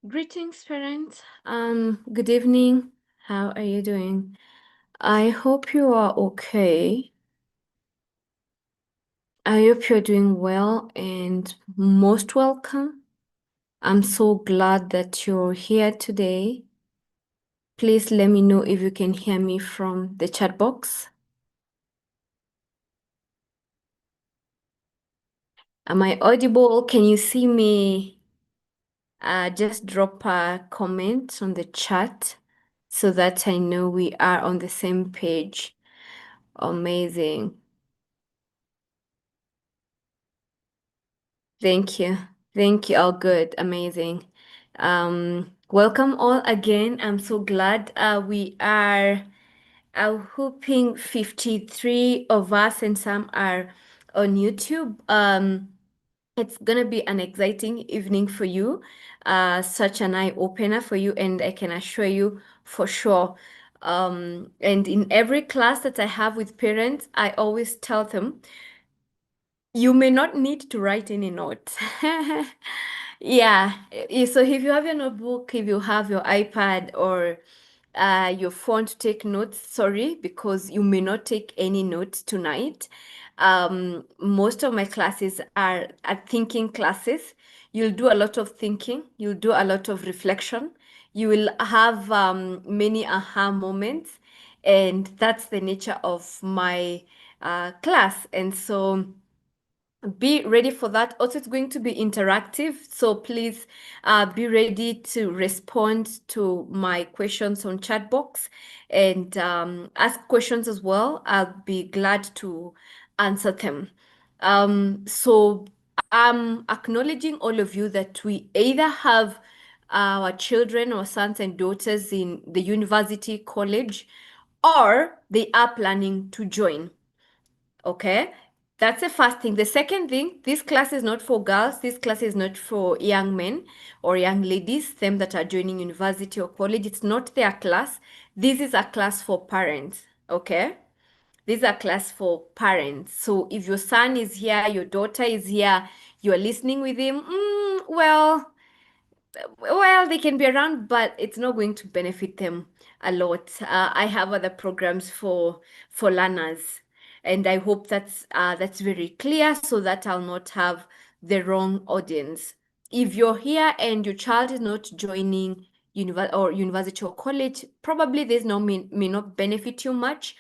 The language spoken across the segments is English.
Greetings, parents. Good evening. How are you doing? I hope you are okay. I hope you're doing well and most welcome. I'm so glad that you're here today. Please let me know if you can hear me from the chat box. Am I audible? Can you see me? Just drop a comment on the chat so that I know we are on the same page. Amazing. Thank you. Thank you. All good. Amazing. Welcome all again. I'm so glad we are hoping 53 of us and some are on YouTube. It's gonna be an exciting evening for you, such an eye opener for you, and I can assure you for sure. And in every class that I have with parents, I always tell them you may not need to write any notes. Yeah. So if you have your notebook, if you have your iPad or your phone to take notes, sorry, because you may not take any notes tonight. Most of my classes are thinking classes. You'll do a lot of thinking, you'll do a lot of reflection, you will have many aha moments, and that's the nature of my class. And so be ready for that. Also, it's going to be interactive, so please be ready to respond to my questions on chat box and ask questions as well. I'll be glad to answer them. So I'm acknowledging all of you that we either have our children or sons and daughters in the university, college, or they are planning to join. Okay, that's the first thing. The second thing, this class is not for girls. This class is not for young men or young ladies, them that are joining university or college. It's not their class. This is a class for parents. Okay, this is a class for parents. So if your son is here, your daughter is here, you're listening with him, well, they can be around, but it's not going to benefit them a lot. I have other programs for learners, and I hope that's very clear so that I'll not have the wrong audience. If you're here and your child is not joining university or college, probably this no may not benefit you much.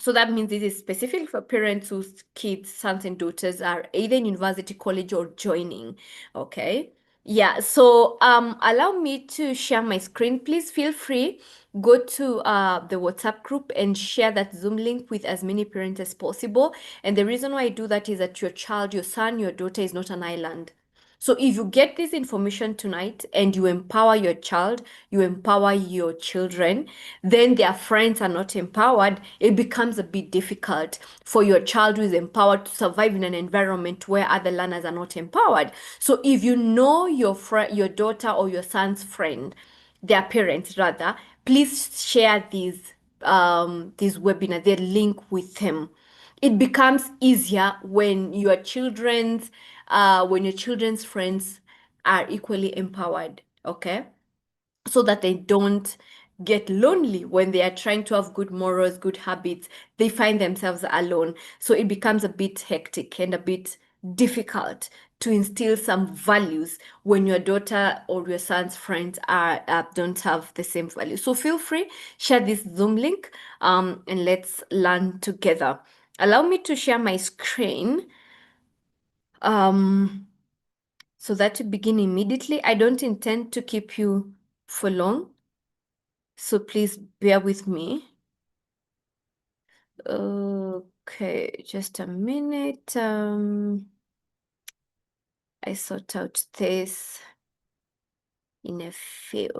So that means this is specific for parents whose kids, sons and daughters are either in university, college, or joining. Okay. Yeah, so allow me to share my screen. Please feel free, go to the WhatsApp group and share that Zoom link with as many parents as possible. And the reason why I do that is that your child, your son, your daughter is not an island. So if you get this information tonight and you empower your child, you empower your children, then their friends are not empowered, it becomes a bit difficult for your child who is empowered to survive in an environment where other learners are not empowered. So if you know your friend, your daughter or your son's friend, their parents rather, please share these webinar, their link with them. It becomes easier when your children's friends are equally empowered, okay? So that they don't get lonely when they are trying to have good morals, good habits. They find themselves alone. So it becomes a bit hectic and a bit difficult to instill some values when your daughter or your son's friends are don't have the same values. So feel free, share this Zoom link, and let's learn together. Allow me to share my screen. Um, so that to begin immediately. I don't intend to keep you for long, so please bear with me. Okay, just a minute. I sort out this in a few.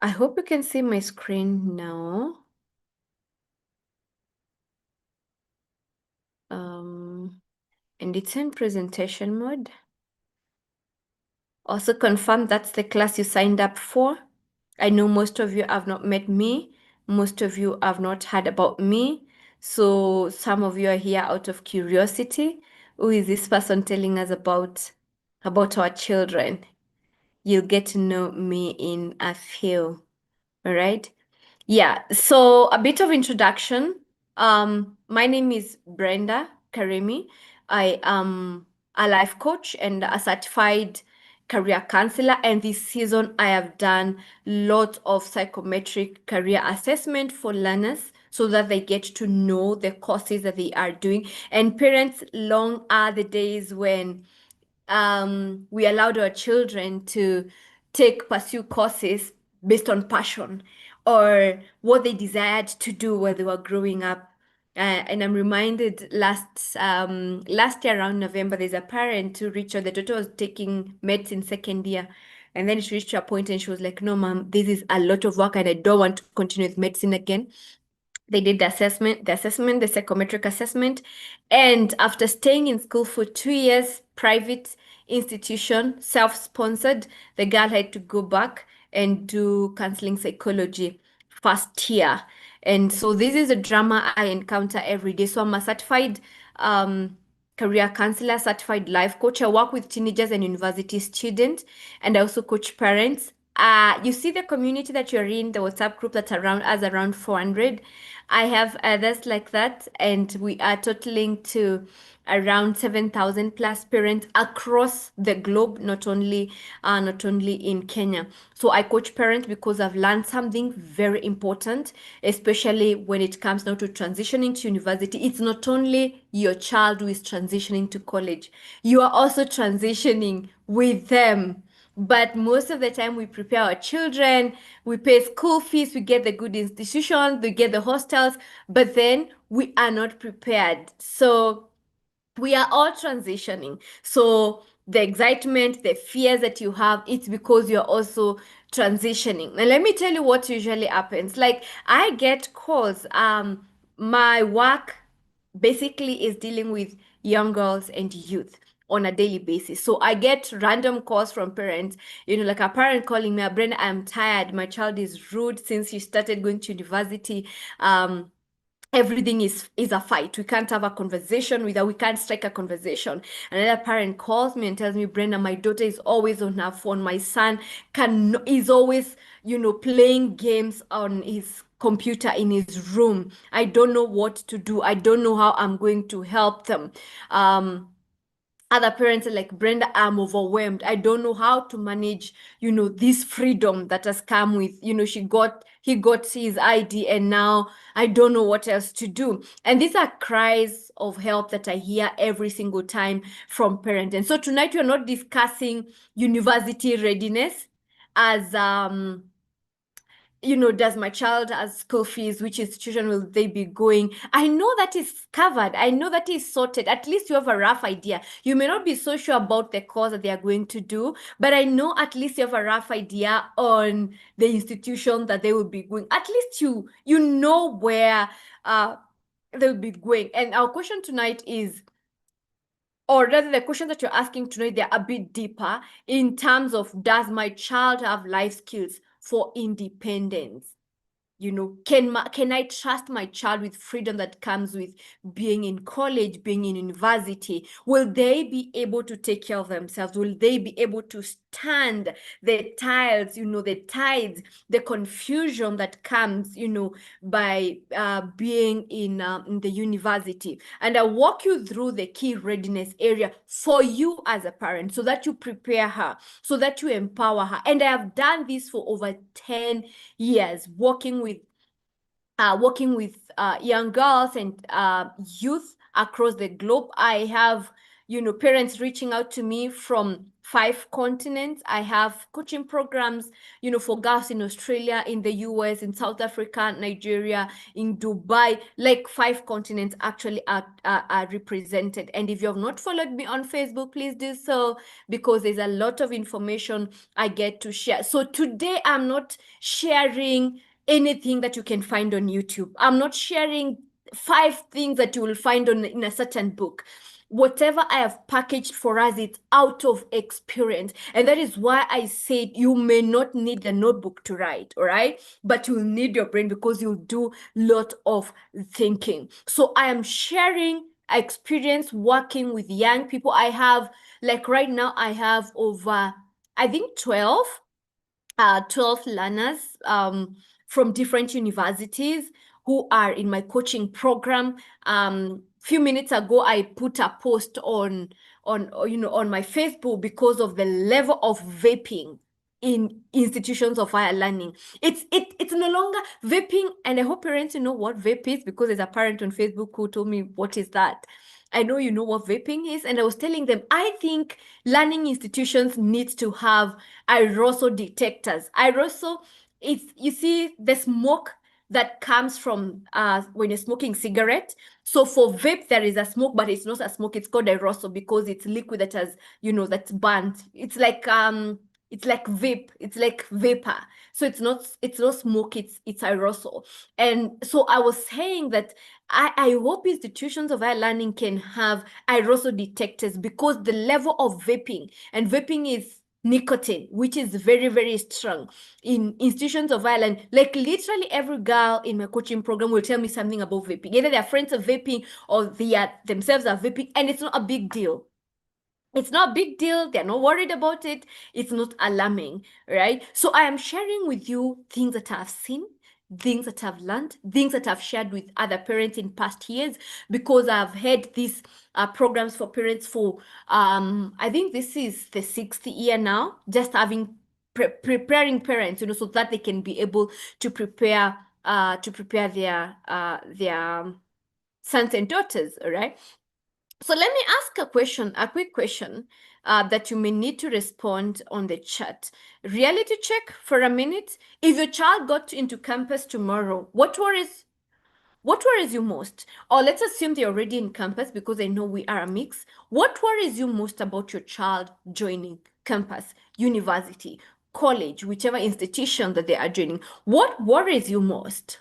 I hope you can see my screen now. And it's in presentation mode. Also confirm that's the class you signed up for. I know most of you have not met me. Most of you have not heard about me. So some of you are here out of curiosity. Who is this person telling us about our children? You'll get to know me in a few. All right. Yeah, so a bit of introduction. My name is Brenda Karimi. I am a life coach and a certified career counselor. And this season, I have done lots of psychometric career assessment for learners so that they get to know the courses that they are doing. And parents, long are the days when we allowed our children to pursue courses based on passion or what they desired to do when they were growing up. And I'm reminded last year around November, there's a parent who reached out. The daughter was taking medicine second year, and then she reached to a point and she was like, "No, mom, this is a lot of work, and I don't want to continue with medicine again." They did the psychometric assessment. And after staying in school for 2 years, private institution, self-sponsored, the girl had to go back and do counseling psychology first year. And so this is a drama I encounter every day. So I'm a certified um, career counselor, certified life coach. I work with teenagers and university students, and I also coach parents. You see the community that you're in, the WhatsApp group that's around us, around 400. I have others like that, and we are totaling to around 7,000 plus parents across the globe, not only in Kenya. So I coach parents because I've learned something very important, especially when it comes now to transitioning to university. It's not only your child who is transitioning to college, you are also transitioning with them. But most of the time, we prepare our children, we pay school fees, we get the good institutions, we get the hostels, but then we are not prepared. So we are all transitioning. So the excitement, the fears that you have, it's because you're also transitioning. And let me tell you what usually happens. Like I get calls. My work basically is dealing with young girls and youth on a daily basis. So I get random calls from parents, like a parent calling me, Brenda, I'm tired. My child is rude since she started going to university. Everything is a fight. We can't have a conversation with her. We can't strike a conversation. Another parent calls me and tells me, Brenda, my daughter is always on her phone. My son is always, playing games on his computer in his room. I don't know what to do. I don't know how I'm going to help them. Other parents are like, Brenda, I'm overwhelmed. I don't know how to manage, this freedom that has come with, he got his ID and now I don't know what else to do. And these are cries of help that I hear every single time from parents. And so tonight we're not discussing university readiness as does my child has school fees? Which institution will they be going? I know that is covered. I know that is sorted. At least you have a rough idea. You may not be so sure about the course that they are going to do, but I know at least you have a rough idea on the institution that they will be going. At least you know where they'll be going. And our question tonight is, or rather the questions that you're asking tonight, they're a bit deeper in terms of, does my child have life skills for independence? Can I trust my child with freedom that comes with being in college, being in university? Will they be able to take care of themselves? Will they be able to stand the the tides, the confusion that comes, by being in the university? And I'll walk you through the key readiness area for you as a parent so that you prepare her, so that you empower her. And I have done this for over 10 years, working with young girls and youth across the globe. I have, parents reaching out to me from 5 continents. I have coaching programs, for girls in Australia, in the US, in South Africa, Nigeria, in Dubai. Like 5 continents actually are represented. And if you have not followed me on Facebook, please do so, because there's a lot of information I get to share. So today I'm not sharing anything that you can find on YouTube. I'm not sharing 5 things that you will find in a certain book. whatever I have packaged for us, it's out of experience. And that is why I said you may not need the notebook to write, all right? But you'll need your brain because you'll do a lot of thinking. So I am sharing experience working with young people. I have, like right now, I have over, I think 12 learners from different universities who are in my coaching program. Few minutes ago, I put a post on my Facebook because of the level of vaping in institutions of higher learning. It's no longer vaping, and I hope parents know what vape is, because there's a parent on Facebook who told me, what is that? I know you know what vaping is, and I was telling them I think learning institutions need to have aerosol detectors. Aerosol, it's, you see the smoke that comes from when you're smoking cigarette. So for vape, there is a smoke, but it's not a smoke. It's called aerosol because it's liquid that has, that's burnt. It's like vape. It's like vapor. So it's not smoke. It's aerosol. And so I was saying that I hope institutions of higher learning can have aerosol detectors, because the level of vaping, and vaping is nicotine, which is very, very strong in institutions of Ireland. Like literally every girl in my coaching program will tell me something about vaping. Either their friends are vaping or they are themselves are vaping, and it's not a big deal. It's not a big deal. They're not worried about it. It's not alarming, right? So I am sharing with you things that I've seen, things that I've learned, things that I've shared with other parents in past years, because I've had these programs for parents for, I think this is the 6th year now, just having preparing parents, so that they can be able to prepare their sons and daughters, all right? So let me ask a quick question that you may need to respond on the chat. Reality check for a minute. If your child got into campus tomorrow, what worries you most? Or let's assume they're already in campus, because I know we are a mix. What worries you most about your child joining campus, university, college, whichever institution that they are joining? What worries you most?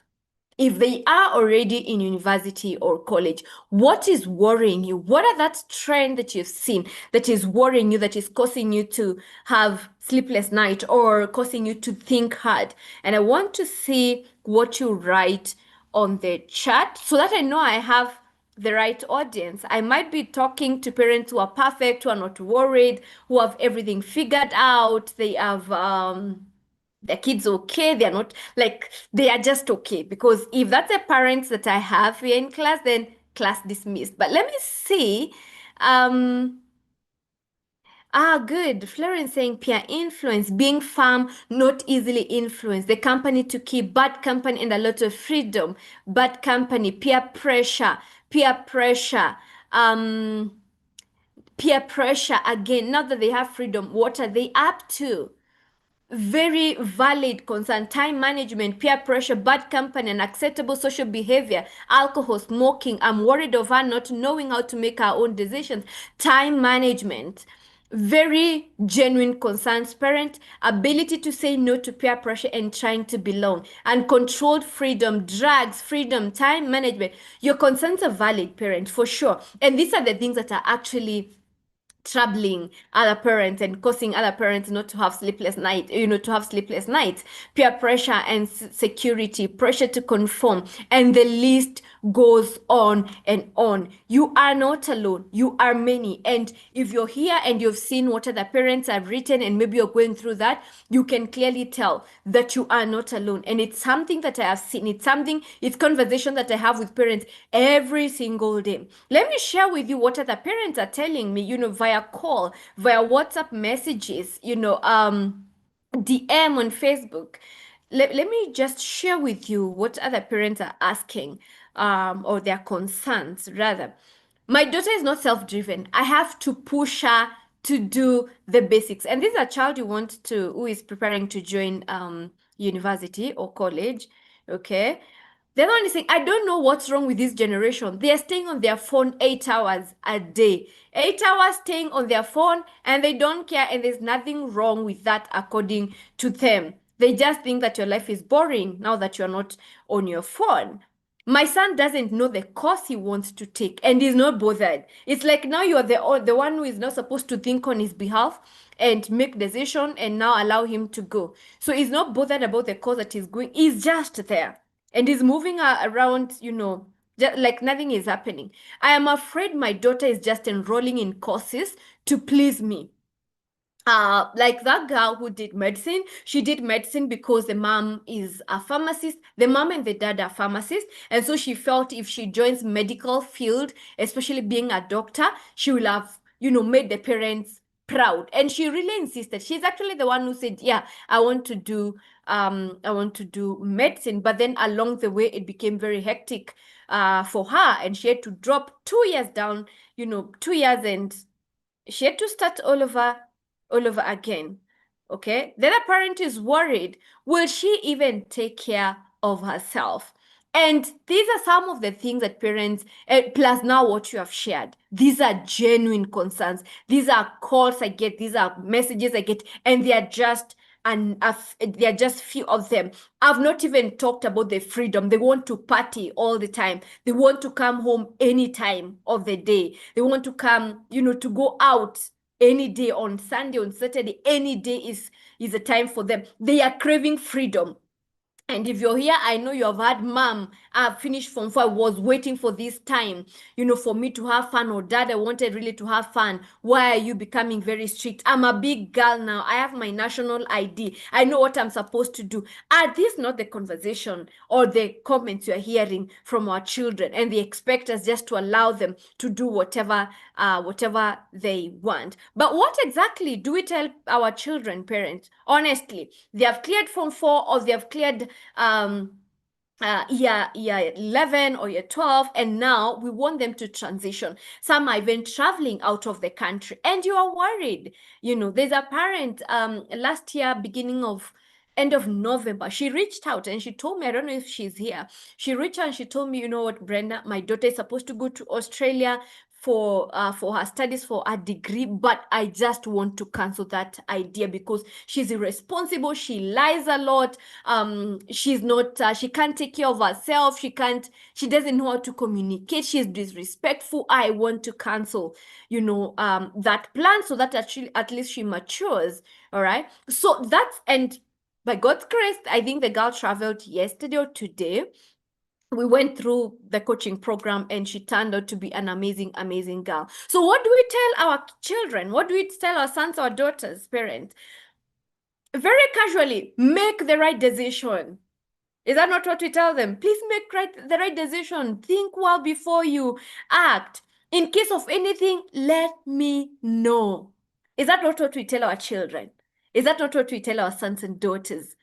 If they are already in university or college, what is worrying you? What are that trend that you've seen that is worrying you, that is causing you to have sleepless night or causing you to think hard? And I want to see what you write on the chat so that I know I have the right audience. I might be talking to parents who are perfect, who are not worried, who have everything figured out. They have their kids okay, they're not, like, they are just okay. Because if that's the parents that I have here in class, then class dismissed. But let me see. um Good. Florence saying peer influence, being firm, not easily influenced. The company to keep, bad company and a lot of freedom. Bad company, peer pressure. um Peer pressure again. Now that they have freedom, what are they up to? Very valid concern. Time management, peer pressure, bad company, unacceptable social behavior, alcohol, smoking. I'm worried of her not knowing how to make her own decisions. Time management, very genuine concerns. Parent ability to say no to peer pressure and trying to belong. Uncontrolled freedom, drugs, freedom, time management. Your concerns are valid, parent, for sure. And these are the things that are actually troubling other parents and causing other parents not to have sleepless night, to have sleepless nights. Peer pressure and security, pressure to conform, and the list goes on and on. You are not alone. You are many. And if you're here and you've seen what other parents have written, and maybe you're going through that, you can clearly tell that you are not alone. And it's something that I have seen. It's conversation that I have with parents every single day. Let me share with you what other parents are telling me, via call, via WhatsApp messages, DM on Facebook. Let me just share with you what other parents are asking, or their concerns rather. My daughter is not self-driven. I have to push her to do the basics. And this is a child who is preparing to join university or college. Okay. The other one is saying, I don't know what's wrong with this generation. They are staying on their phone 8 hours a day. 8 hours staying on their phone, and they don't care, and there's nothing wrong with that according to them. They just think that your life is boring now that you're not on your phone. My son doesn't know the course he wants to take and he's not bothered. It's like now you're the one who is not supposed to think on his behalf and make decision and now allow him to go. So he's not bothered about the course that he's going. He's just there and he's moving around, just like nothing is happening. I am afraid my daughter is just enrolling in courses to please me. Like that girl who did medicine, she did medicine because the mom is a pharmacist. The mom and the dad are pharmacists, and so she felt if she joins medical field, especially being a doctor, she will have, made the parents proud. And she really insisted. She's actually the one who said, "Yeah, I want to do medicine." But then along the way, it became very hectic, for her, and she had to drop 2 years down. 2 years, and she had to start all over again. Okay. Then a parent is worried. Will she even take care of herself? And these are some of the things that parents, plus now what you have shared, these are genuine concerns. These are calls I get, these are messages I get, and they are just and they are just few of them. I've not even talked about the freedom. They want to party all the time. They want to come home any time of the day. They want to come, to go out any day, on Sunday, on Saturday, any day is a time for them. They are craving freedom. And if you're here, I know you have had, "Mom, I've finished Form 4. I was waiting for this time, for me to have fun," or "Dad, I wanted really to have fun. Why are you becoming very strict? I'm a big girl now. I have my national ID. I know what I'm supposed to do." Are these not the conversation or the comments you're hearing from our children? And they expect us just to allow them to do whatever they want. But what exactly do we tell our children, parents? Honestly, they have cleared Form 4 or they have cleared year 11 or year 12, and now we want them to transition. Some are even traveling out of the country, and you are worried. There's a parent last year, end of November, she reached out and she told me, I don't know if she's here. She reached out and she told me, "You know what, Brenda, my daughter is supposed to go to Australia for her studies for a degree, but I just want to cancel that idea because she's irresponsible. She lies a lot. She's not. She can't take care of herself. She doesn't know how to communicate. She's disrespectful. I want to cancel, that plan so that actually at least she matures. All right. So that's, and by God's grace, I think the girl traveled yesterday or today. We went through the coaching program and she turned out to be an amazing, amazing girl. So what do we tell our children? What do we tell our sons or daughters, parents? Very casually, make the right decision. Is that not what we tell them? Please make the right decision. Think well before you act. In case of anything, let me know. Is that not what we tell our children? Is that not what we tell our sons and daughters?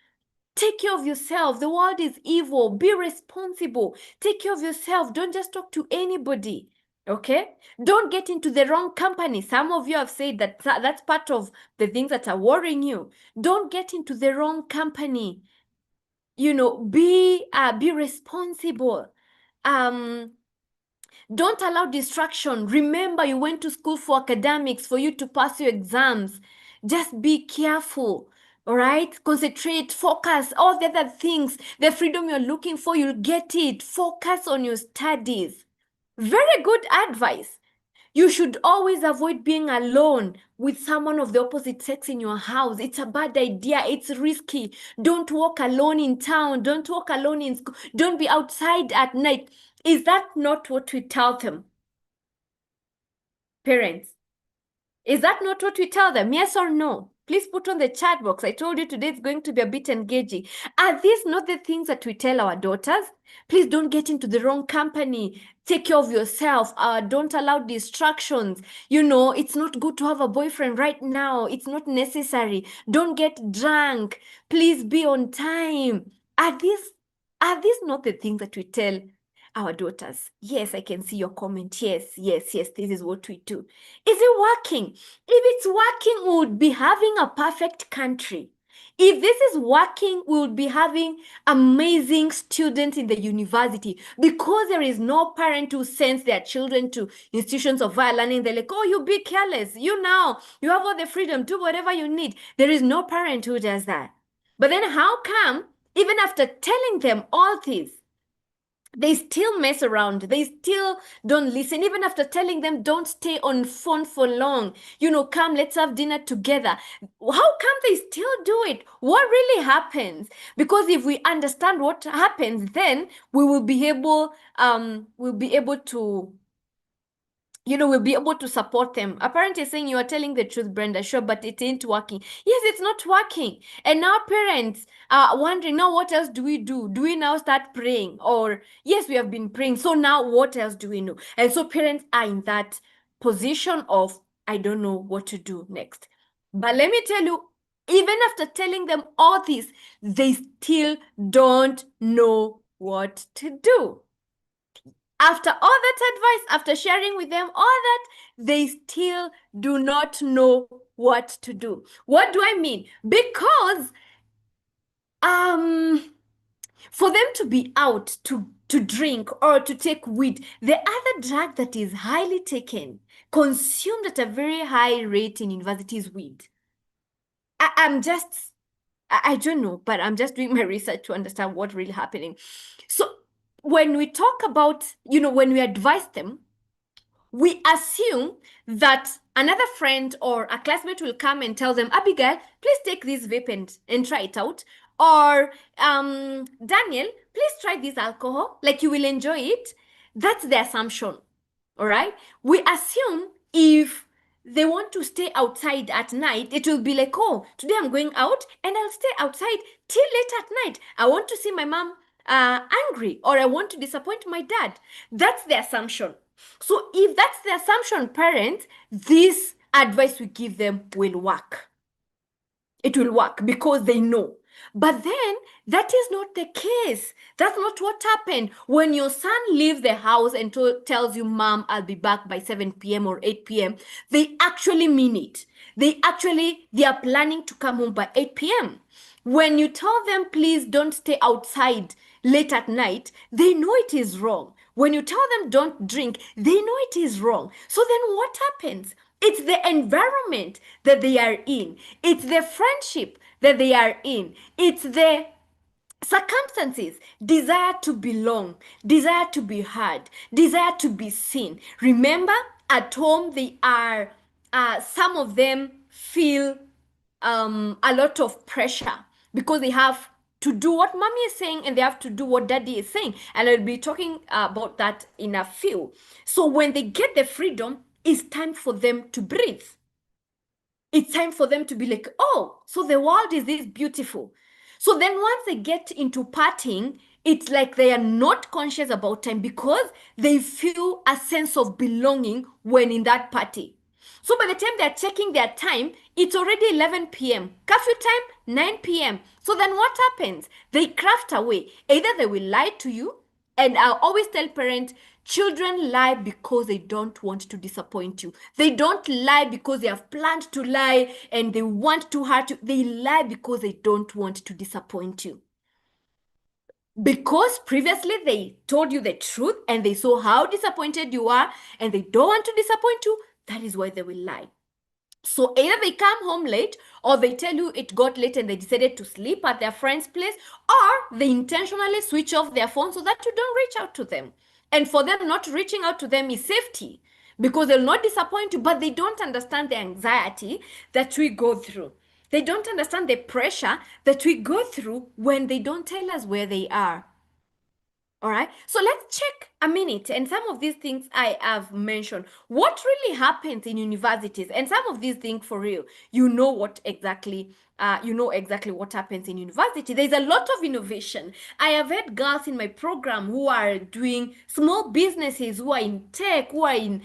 Take care of yourself. The world is evil. Be responsible. Take care of yourself. Don't just talk to anybody. Okay? Don't get into the wrong company. Some of you have said that that's part of the things that are worrying you. Don't get into the wrong company. Be responsible. Don't allow distraction. Remember, you went to school for academics, for you to pass your exams. Just be careful. All right? Concentrate, focus, all the other things. The freedom you're looking for, you'll get it. Focus on your studies. Very good advice. You should always avoid being alone with someone of the opposite sex in your house. It's a bad idea. It's risky. Don't walk alone in town. Don't walk alone in school. Don't be outside at night. Is that not what we tell them? Parents, is that not what we tell them? Yes or no? Please put on the chat box. I told you today it's going to be a bit engaging. Are these not the things that we tell our daughters? Please don't get into the wrong company. Take care of yourself. Don't allow distractions. It's not good to have a boyfriend right now. It's not necessary. Don't get drunk. Please be on time. Are these not the things that we tell our daughters? Yes, I can see your comment. Yes, yes, yes, this is what we do. Is it working? If it's working, we would be having a perfect country. If this is working, we would be having amazing students in the university, because there is no parent who sends their children to institutions of higher learning. They're like, "Oh, you be careless. You have all the freedom, do whatever you need." There is no parent who does that. But then how come, even after telling them all this, they still mess around. They still don't listen. Even after telling them, don't stay on phone for long. Come, let's have dinner together. How come they still do it? What really happens? Because if we understand what happens, then we will be able, to we'll be able to support them. Apparently saying you are telling the truth, Brenda. Sure, but it ain't working. Yes, it's not working. And now parents are wondering, now what else do we do? Do we now start praying? Or yes, we have been praying. So now what else do we know? And so parents are in that position of, I don't know what to do next. But let me tell you, even after telling them all this, they still don't know what to do. After all that advice, after sharing with them all that, they still do not know what to do. What do I mean? Because for them to be out to drink or to take weed, the other drug that is highly taken, consumed at a very high rate in universities, weed. I don't know, but I'm just doing my research to understand what's really happening. So when we talk about, when we advise them, we assume that another friend or a classmate will come and tell them, Abigail, please take this vape and try it out. Or Daniel, please try this alcohol. Like, you will enjoy it. That's the assumption. All right. We assume if they want to stay outside at night, it will be like, oh, today I'm going out and I'll stay outside till late at night. I want to see my mom angry, or I want to disappoint my dad. That's the assumption. So if that's the assumption, parents, this advice we give them will work. It will work because they know. But then that is not the case. That's not what happened. When your son leaves the house and tells you, Mom, I'll be back by 7 p.m. or 8 p.m., they actually mean it. They are planning to come home by 8 p.m. When you tell them, please don't stay outside late at night, they know it is wrong. When you tell them don't drink, they know it is wrong. So then what happens? It's the environment that they are in. It's the friendship that they are in. It's the circumstances, desire to belong, desire to be heard, desire to be seen. Remember, at home, they are, some of them feel a lot of pressure because they have to do what mommy is saying and they have to do what daddy is saying. And I'll be talking about that in a few. So when they get the freedom, it's time for them to breathe. It's time for them to be like, oh, so the world is this beautiful. So then once they get into partying, it's like they are not conscious about time because they feel a sense of belonging when in that party. So by the time they're checking their time, it's already 11 p.m. Curfew time, 9 p.m. So then what happens? They craft away. Either they will lie to you, and I always tell parents, children lie because they don't want to disappoint you. They don't lie because they have planned to lie and they want to hurt you. They lie because they don't want to disappoint you. Because previously they told you the truth and they saw how disappointed you are and they don't want to disappoint you, that is why they will lie. So either they come home late or they tell you it got late and they decided to sleep at their friend's place, or they intentionally switch off their phone so that you don't reach out to them. And for them, not reaching out to them is safety because they'll not disappoint you, but they don't understand the anxiety that we go through. They don't understand the pressure that we go through when they don't tell us where they are. All right, so let's check a minute. And some of these things I have mentioned, what really happens in universities, and some of these things for real, you know exactly what happens in university. There's a lot of innovation. I have had girls in my program who are doing small businesses, who are in tech, who are in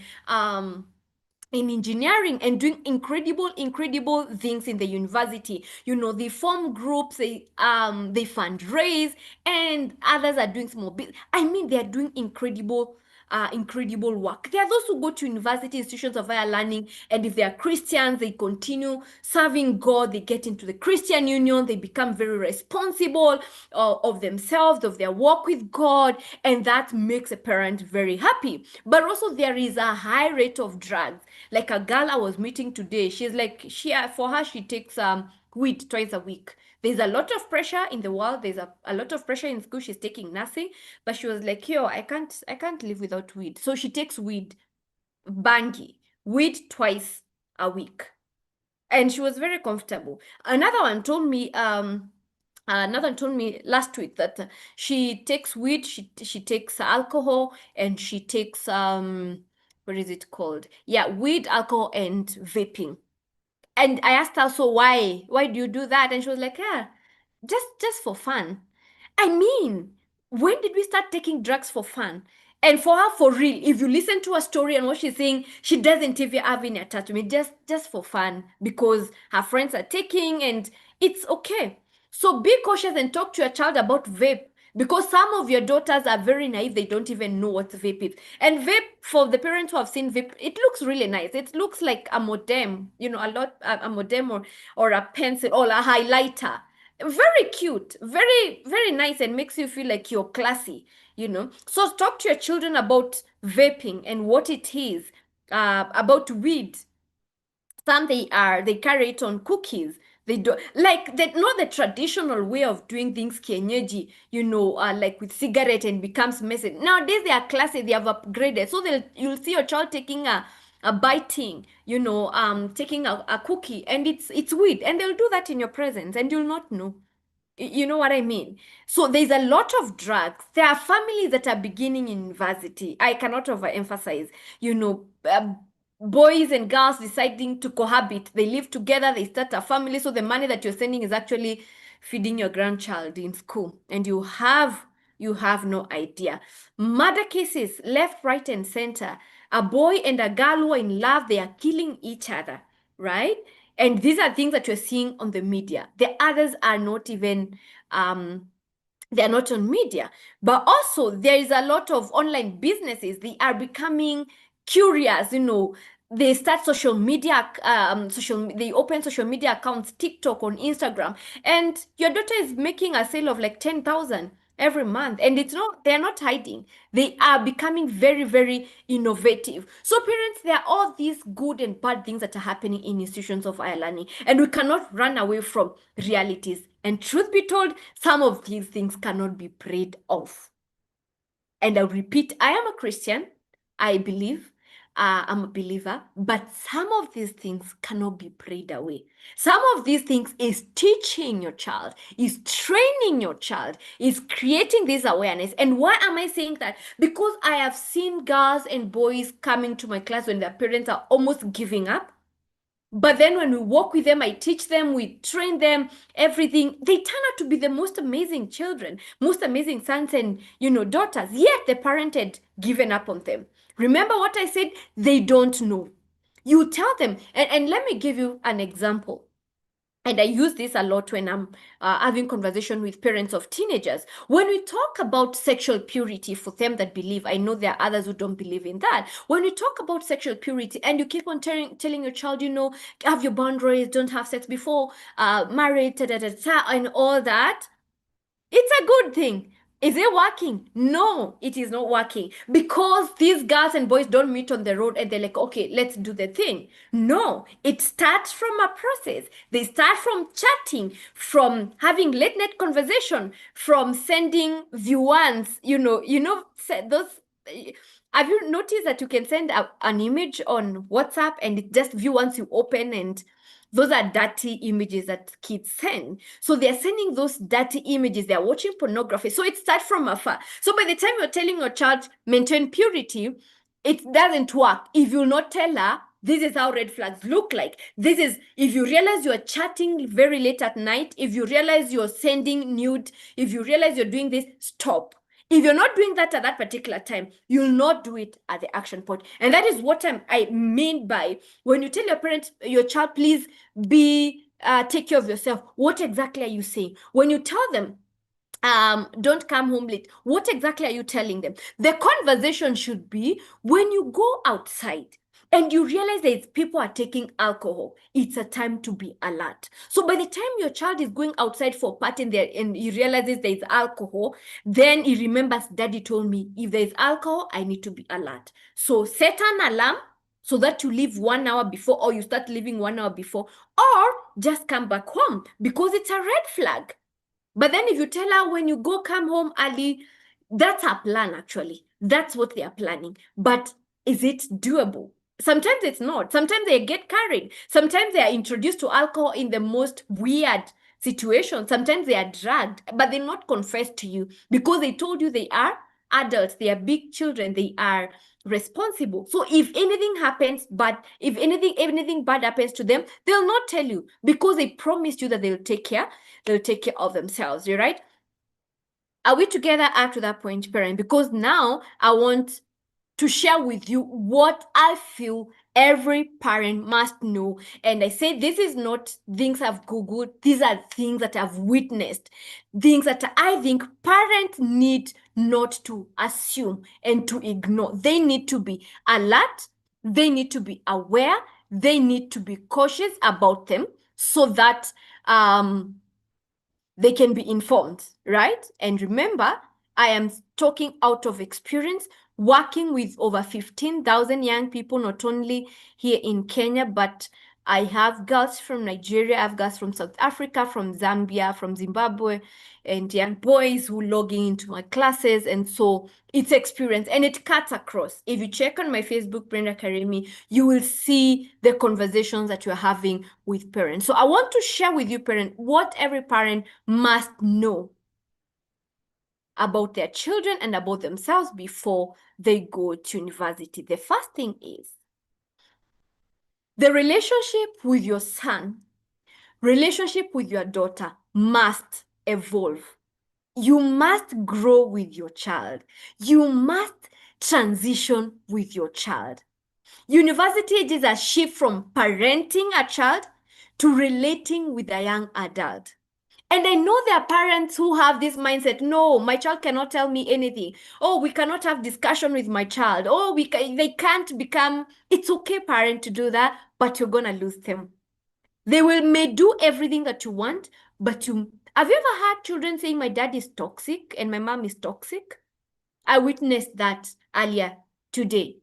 engineering and doing incredible things in the university. They form groups, they fundraise, and others are doing small business. I mean, they are doing incredible work. There are those who go to university institutions of higher learning, and if they are Christians, they continue serving God. They get into the Christian Union. They become very responsible of themselves, of their walk with God, and that makes a parent very happy. But also there is a high rate of drugs. Like a girl I was meeting today, she's like, for her, she takes weed twice a week. There's a lot of pressure in the world. There's a lot of pressure in school. She's taking nursing, but she was like, yo, I can't live without weed. So she takes weed, bangi, weed twice a week. And she was very comfortable. Another one told me last week that she takes weed, she takes alcohol, and she takes what is it called? Yeah, weed, alcohol, and vaping. And I asked her, so why do you do that? And she was like, yeah, just for fun. I mean, when did we start taking drugs for fun? And for her, for real, if you listen to her story and what she's saying, she doesn't even have any attachment, just for fun, because her friends are taking, and it's okay. So be cautious and talk to your child about vape, because some of your daughters are very naive. They don't even know what vape is. And vape, for the parents who have seen vape, it looks really nice. It looks like a modem, a modem, or a pencil or a highlighter. Very cute, very, very nice, and makes you feel like you're classy. So talk to your children about vaping and what it is, about weed. Some they carry it on cookies. They do like that, not the traditional way of doing things, kienyeji, like with cigarette, and becomes messy. Nowadays they are classy, they have upgraded. So you'll see your child taking a biting, taking a cookie, and it's weed, and they'll do that in your presence, and you'll not know. You know what I mean? So there's a lot of drugs. There are families that are beginning in university. I cannot overemphasize, boys and girls deciding to cohabit. They live together, they start a family. So the money that you're sending is actually feeding your grandchild in school. And you have no idea. Murder cases left, right, and center. A boy and a girl who are in love, they are killing each other, right? And these are things that you're seeing on the media. The others are not even, they're not on media. But also, there is a lot of online businesses. They are becoming curious, They start social media, they open social media accounts, TikTok, on Instagram, and your daughter is making a sale of like 10,000 every month, and they're not hiding. They are becoming very, very innovative. So parents, there are all these good and bad things that are happening in institutions of higher learning, and we cannot run away from realities. And truth be told, some of these things cannot be prayed off. And I'll repeat, I am a Christian. I believe. I'm a believer, but some of these things cannot be prayed away. Some of these things is teaching your child, is training your child, is creating this awareness. And why am I saying that? Because I have seen girls and boys coming to my class when their parents are almost giving up. But then when we work with them, I teach them, we train them, everything, they turn out to be the most amazing children, most amazing sons and, daughters. Yet the parent had given up on them. Remember what I said? They don't know. You tell them, and let me give you an example. And I use this a lot when I'm having conversation with parents of teenagers. When we talk about sexual purity, for them that believe, I know there are others who don't believe in that. When we talk about sexual purity and you keep on telling your child, have your boundaries, don't have sex before married, and all that, it's a good thing. Is it working? No, it is not working, because these girls and boys don't meet on the road and they're like, okay, let's do the thing. No, it starts from a process. They start from chatting, from having late night conversation, from sending view-ons, those. Have you noticed that you can send an image on WhatsApp and it just view once you open, and those are dirty images that kids send. So they're sending those dirty images. They're watching pornography. So it starts from afar. So by the time you're telling your child, maintain purity, it doesn't work. If you'll not tell her, this is how red flags look like. This is, if you realize you're chatting very late at night, if you realize you're sending nude, if you realize you're doing this, stop. If you're not doing that at that particular time, you'll not do it at the action point. And that is what I mean by, when you tell your child, please take care of yourself. What exactly are you saying? When you tell them, don't come home late, what exactly are you telling them? The conversation should be, when you go outside and you realize that people are taking alcohol, it's a time to be alert. So by the time your child is going outside for a party and he realizes there is alcohol, then he remembers, daddy told me, if there is alcohol, I need to be alert. So set an alarm so that you leave 1 hour before, or you start leaving 1 hour before, or just come back home, because it's a red flag. But then if you tell her, when you go, come home early, that's our plan, actually. That's what they are planning. But is it doable? Sometimes it's not. Sometimes they get carried. Sometimes they are introduced to alcohol in the most weird situations. Sometimes they are dragged, but they not confess to you because they told you they are adults, they are big children, they are responsible. So if anything happens, but if anything bad happens to them, they'll not tell you because they promised you that they'll take care of themselves. You're right. Are we together up to that point, parent? Because now I want to share with you what I feel every parent must know. And I say this is not things I've Googled, these are things that I've witnessed, things that I think parents need not to assume and to ignore. They need to be alert, they need to be aware, they need to be cautious about them so that they can be informed, right? And remember, I am talking out of experience, working with over 15,000 young people, not only here in Kenya, but I have girls from Nigeria, I have girls from South Africa, from Zambia, from Zimbabwe, and young boys who logging into my classes. And so it's experience and it cuts across. If you check on my Facebook, Brenda Karemi, you will see the conversations that you're having with parents. So I want to share with you, parent, what every parent must know about their children and about themselves before they go to university. The first thing is the relationship with your son, relationship with your daughter must evolve. You must grow with your child. You must transition with your child. University is a shift from parenting a child to relating with a young adult. And I know there are parents who have this mindset, no, my child cannot tell me anything. Oh, we cannot have discussion with my child. Oh, they can't become, it's okay, parent, to do that, but you're going to lose them. They may do everything that you want, but have you ever heard children saying my dad is toxic and my mom is toxic? I witnessed that earlier today.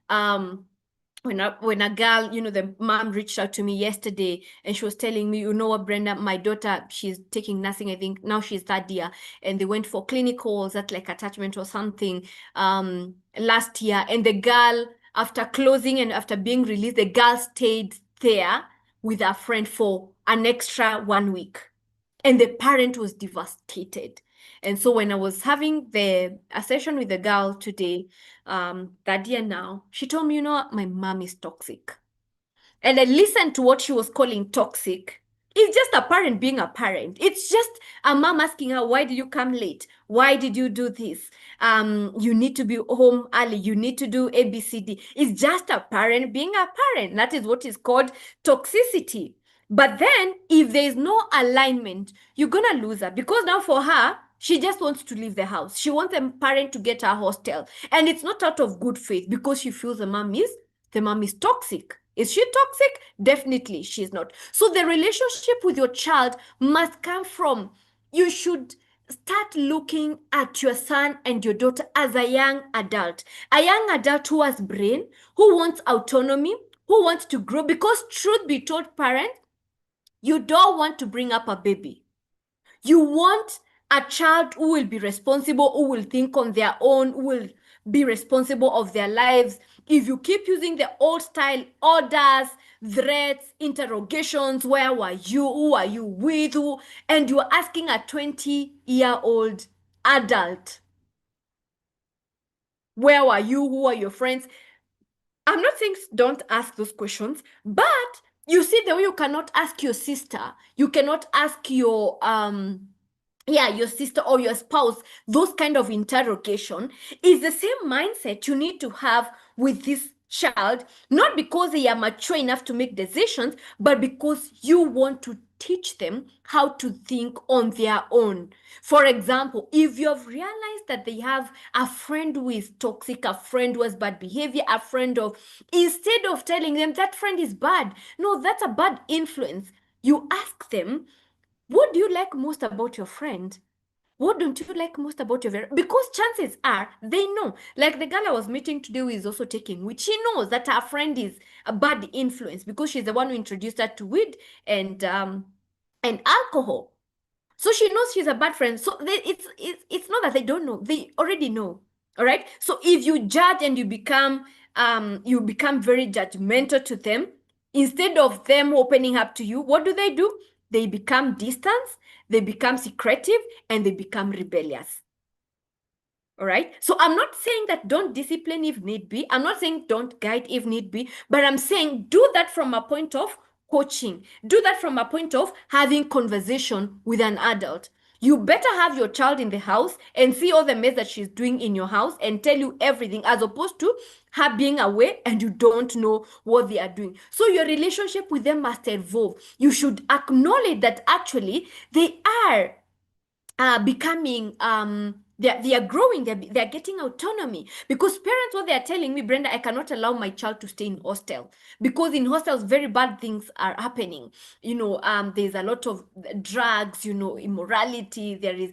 When a girl, the mom reached out to me yesterday and she was telling me, you know what, Brenda, my daughter, she's taking nursing, I think now she's third year, and they went for clinicals, that like attachment or something, last year. And the girl, after closing and after being released, the girl stayed there with her friend for an extra 1 week. And the parent was devastated. And so when I was having a session with the girl today, that year now, she told me, you know what, my mom is toxic. And I listened to what she was calling toxic. It's just a parent being a parent. It's just a mom asking her, why did you come late? Why did you do this? You need to be home early. You need to do ABCD. It's just a parent being a parent. That is what is called toxicity. But then if there is no alignment, you're going to lose her, because now for her, she just wants to leave the house. She wants the parent to get her hostel. And it's not out of good faith, because she feels the mom is toxic. Is she toxic? Definitely she's not. So the relationship with your child must come from, you should start looking at your son and your daughter as a young adult who has brain, who wants autonomy, who wants to grow. Because truth be told, parents, you don't want to bring up a baby. You want a child who will be responsible, who will think on their own, who will be responsible of their lives. If you keep using the old style orders, threats, interrogations, where were you, who are you with, who, and you're asking a 20-year-old adult, where were you, who are your friends? I'm not saying don't ask those questions, but you see, the way you cannot ask your sister, you cannot ask your your sister or your spouse, those kind of interrogation is the same mindset you need to have with this child, not because they are mature enough to make decisions, but because you want to teach them how to think on their own. For example, if you have realized that they have a friend who is toxic, a friend who has bad behavior, a friend of, instead of telling them that friend is bad, no, that's a bad influence, you ask them, what do you like most about your friend? What don't you like most about your very? Because chances are they know. Like the girl I was meeting today who is also taking weed. She knows that her friend is a bad influence because she's the one who introduced her to weed and alcohol. So she knows she's a bad friend. So it's not that they don't know. They already know. All right. So if you judge and you become very judgmental to them, instead of them opening up to you, what do? They become distant, they become secretive, and they become rebellious. All right. So I'm not saying that don't discipline if need be. I'm not saying don't guide if need be, but I'm saying do that from a point of coaching. Do that from a point of having conversation with an adult. You better have your child in the house and see all the mess that she's doing in your house and tell you everything, as opposed to her being away and you don't know what they are doing. So your relationship with them must evolve. You should acknowledge that actually they are becoming they are growing, they're getting autonomy. Because parents, what they are telling me, Brenda, I cannot allow my child to stay in hostel because in hostels very bad things are happening. There's a lot of drugs, immorality, there is,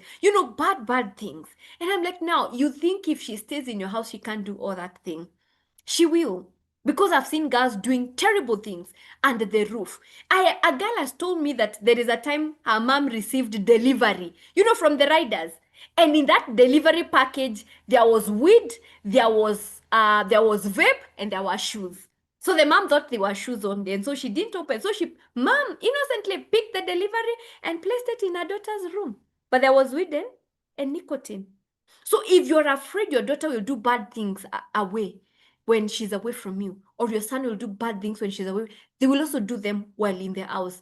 bad things. And I'm like, now you think if she stays in your house she can't do all that thing? She will. Because I've seen girls doing terrible things under the roof. A girl has told me that there is a time her mom received delivery, from the riders. And in that delivery package, there was weed, there was vape, and there were shoes. So the mom thought they were shoes only, and so she didn't open. So mom innocently picked the delivery and placed it in her daughter's room. But there was weed and nicotine. So if you're afraid your daughter will do bad things away, when she's away from you, or your son will do bad things when she's away, they will also do them while in the house,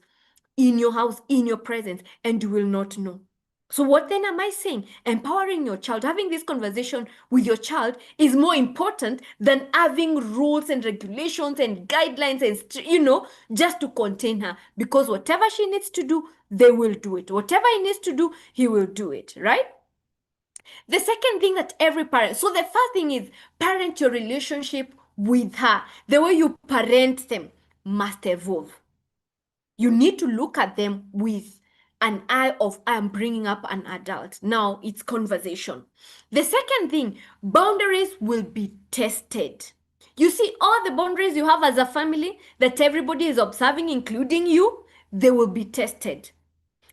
in your presence, and you will not know. So what then am I saying? Empowering your child, having this conversation with your child is more important than having rules and regulations and guidelines and, just to contain her. Because whatever she needs to do, they will do it. Whatever he needs to do, he will do it, right? The second thing that every parent, so the first thing is parent your relationship with her. The way you parent them must evolve. You need to look at them with an eye of I'm bringing up an adult. Now it's conversation. The second thing, boundaries will be tested. You see, all the boundaries you have as a family that everybody is observing, including you, they will be tested.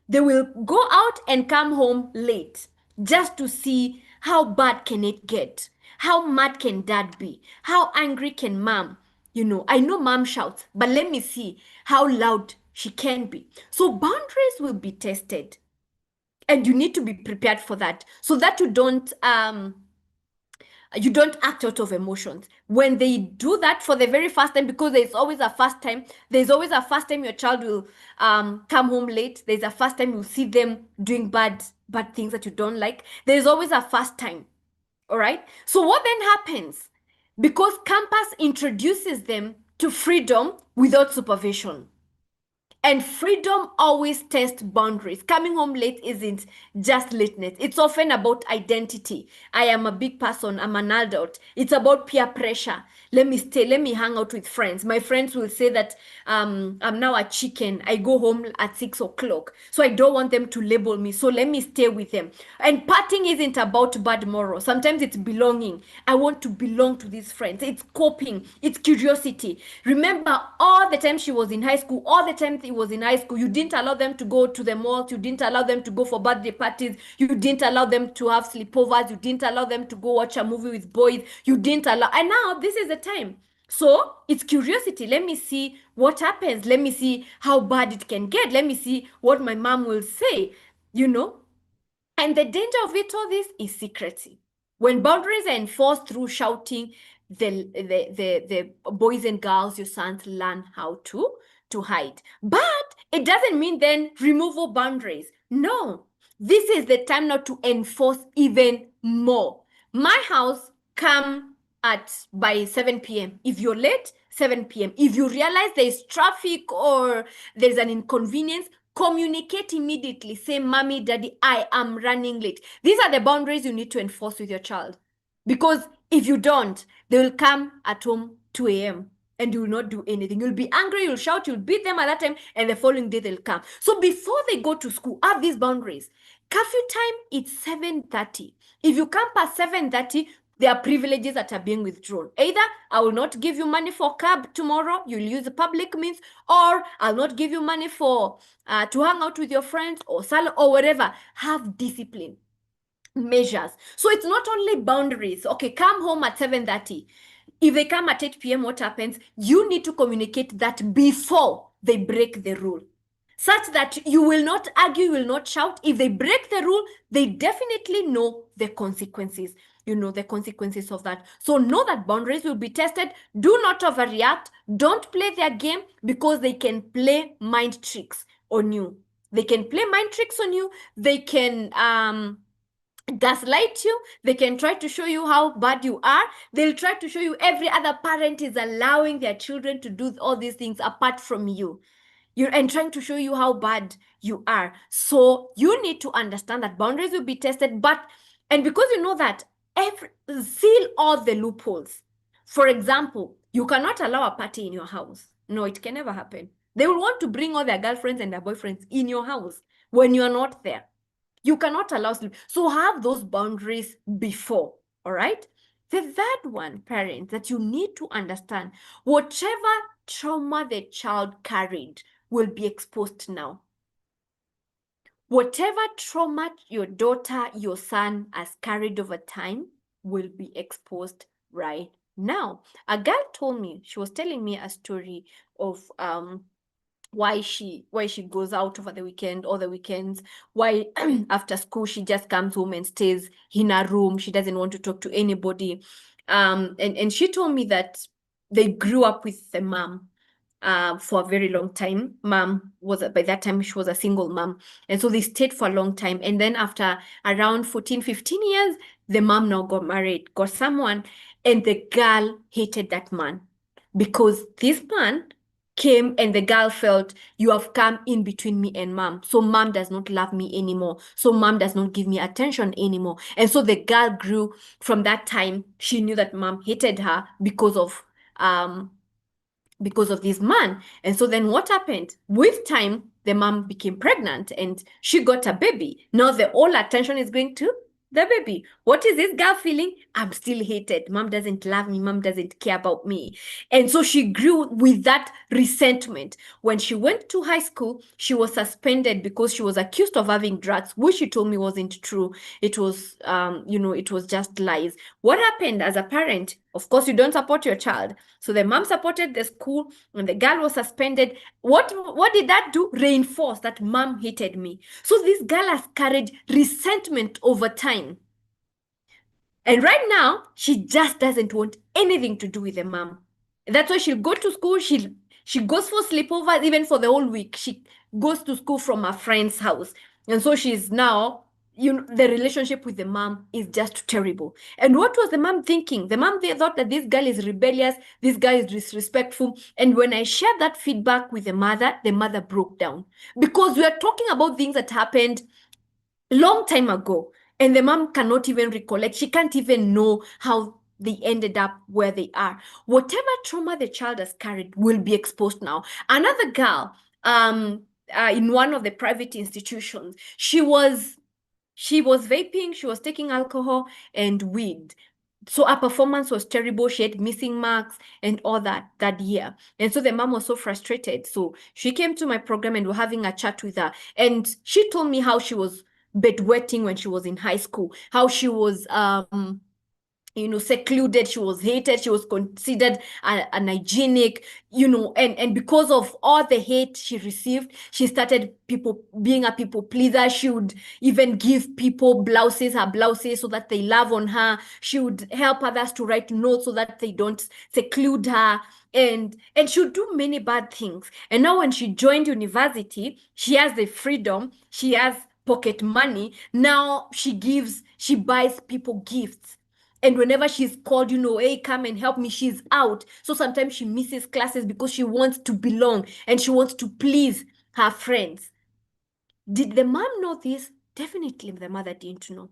They will go out and come home late just to see how bad can it get. How mad can dad be? How angry can mom? I know mom shouts, but let me see how loud she can be. So boundaries will be tested. And you need to be prepared for that so that you don't act out of emotions. When they do that for the very first time, because there's always a first time, your child will come home late. There's a first time you'll see them doing bad things that you don't like. There's always a first time. All right. So what then happens? Because campus introduces them to freedom without supervision. And freedom always tests boundaries. Coming home late isn't just lateness. It's often about identity. I am a big person. I'm an adult. It's about peer pressure. Let me stay. Let me hang out with friends. My friends will say that I'm now a chicken. I go home at 6 o'clock. So I don't want them to label me. So let me stay with them. And partying isn't about bad morals. Sometimes it's belonging. I want to belong to these friends. It's coping. It's curiosity. Remember all the time she was in high school, all the time he was in high school, you didn't allow them to go to the malls, you didn't allow them to go for birthday parties, you didn't allow them to have sleepovers, you didn't allow them to go watch a movie with boys, you didn't allow, and now this is the time. So it's curiosity. Let me see what happens. Let me see how bad it can get. Let me see what my mom will say, And the danger of it all this is secrecy. When boundaries are enforced through shouting, the boys and girls, your sons, learn how to hide. But it doesn't mean then remove all boundaries. No, this is the time now to enforce even more. My house, come by 7 p.m. If you're late, 7 p.m. If you realize there's traffic or there's an inconvenience, communicate immediately. Say, mommy, daddy, I am running late. These are the boundaries you need to enforce with your child. Because if you don't, they will come at home 2 a.m. and you will not do anything. You'll be angry, you'll shout, you'll beat them at that time, and the following day they'll come. So before they go to school, have these boundaries. Curfew time, it's 7:30. If you come past 7:30, there are privileges that are being withdrawn. Either I will not give you money for cab tomorrow, you'll use the public means, or I'll not give you money for to hang out with your friends or salon or whatever. Have discipline measures. So it's not only boundaries. Okay, come home at 7:30. If they come at 8 p.m., what happens? You need to communicate that before they break the rule, such that you will not argue, you will not shout. If they break the rule, they definitely know the consequences. You know the consequences of that. So know that boundaries will be tested. Do not overreact. Don't play their game, because they can play mind tricks on you. They can play mind tricks on you. They can gaslight you. They can try to show you how bad you are. They'll try to show you every other parent is allowing their children to do all these things apart from you. And trying to show you how bad you are. So you need to understand that boundaries will be tested, and because you know that, seal all the loopholes. For example, you cannot allow a party in your house. No, it can never happen. They will want to bring all their girlfriends and their boyfriends in your house when you're not there. You cannot allow sleep. So have those boundaries before, all right? The third one, parents, that you need to understand, whatever trauma the child carried will be exposed now. Whatever trauma your daughter, your son has carried over time will be exposed right now. A girl told me, she was telling me a story of why she goes out over the weekend or the weekends, why after school she just comes home and stays in her room. She doesn't want to talk to anybody. And she told me that they grew up with the mom for a very long time. Mom was, by that time, she was a single mom. And so they stayed for a long time. And then after around 14, 15 years, the mom now got married, got someone, and the girl hated that man because this man came and the girl felt, you have come in between me and mom. So mom does not love me anymore. So mom does not give me attention anymore. And so the girl grew from that time. She knew that mom hated her because of this man. And so then what happened? With time, the mom became pregnant and she got a baby. Now the all attention is going to the baby. What is this girl feeling? I'm still hated. Mom doesn't love me. Mom doesn't care about me. And so she grew with that resentment. When she went to high school, she was suspended because she was accused of having drugs, which she told me wasn't true. It was, it was just lies. What happened as a parent? Of course, you don't support your child. So the mom supported the school and the girl was suspended. What did that do? Reinforce that mom hated me. So this girl has carried resentment over time. And right now, she just doesn't want anything to do with the mom. That's why she'll go to school. She goes for sleepovers even for the whole week. She goes to school from a friend's house. And so she's now, the relationship with the mom is just terrible. And what was the mom thinking? The mom, they thought that this girl is rebellious, this guy is disrespectful. And when I shared that feedback with the mother broke down. Because we are talking about things that happened long time ago. And the mom cannot even recollect. She can't even know how they ended up where they are. Whatever trauma the child has carried will be exposed now. Another girl, in one of the private institutions, she was vaping, she was taking alcohol and weed. So her performance was terrible. She had missing marks and all that year. And so the mom was so frustrated. So she came to my program and we're having a chat with her. And she told me how she was bedwetting when she was in high school, how she was secluded, she was hated, she was considered unhygienic, and because of all the hate she received, she started being a people pleaser. She would even give people her blouses so that they love on her. She would help others to write notes so that they don't seclude her. And she would do many bad things. And now when she joined university, she has the freedom, she has pocket money. Now she buys people gifts. And whenever she's called, hey, come and help me, she's out. So sometimes she misses classes because she wants to belong and she wants to please her friends. Did the mom know this? Definitely the mother didn't know.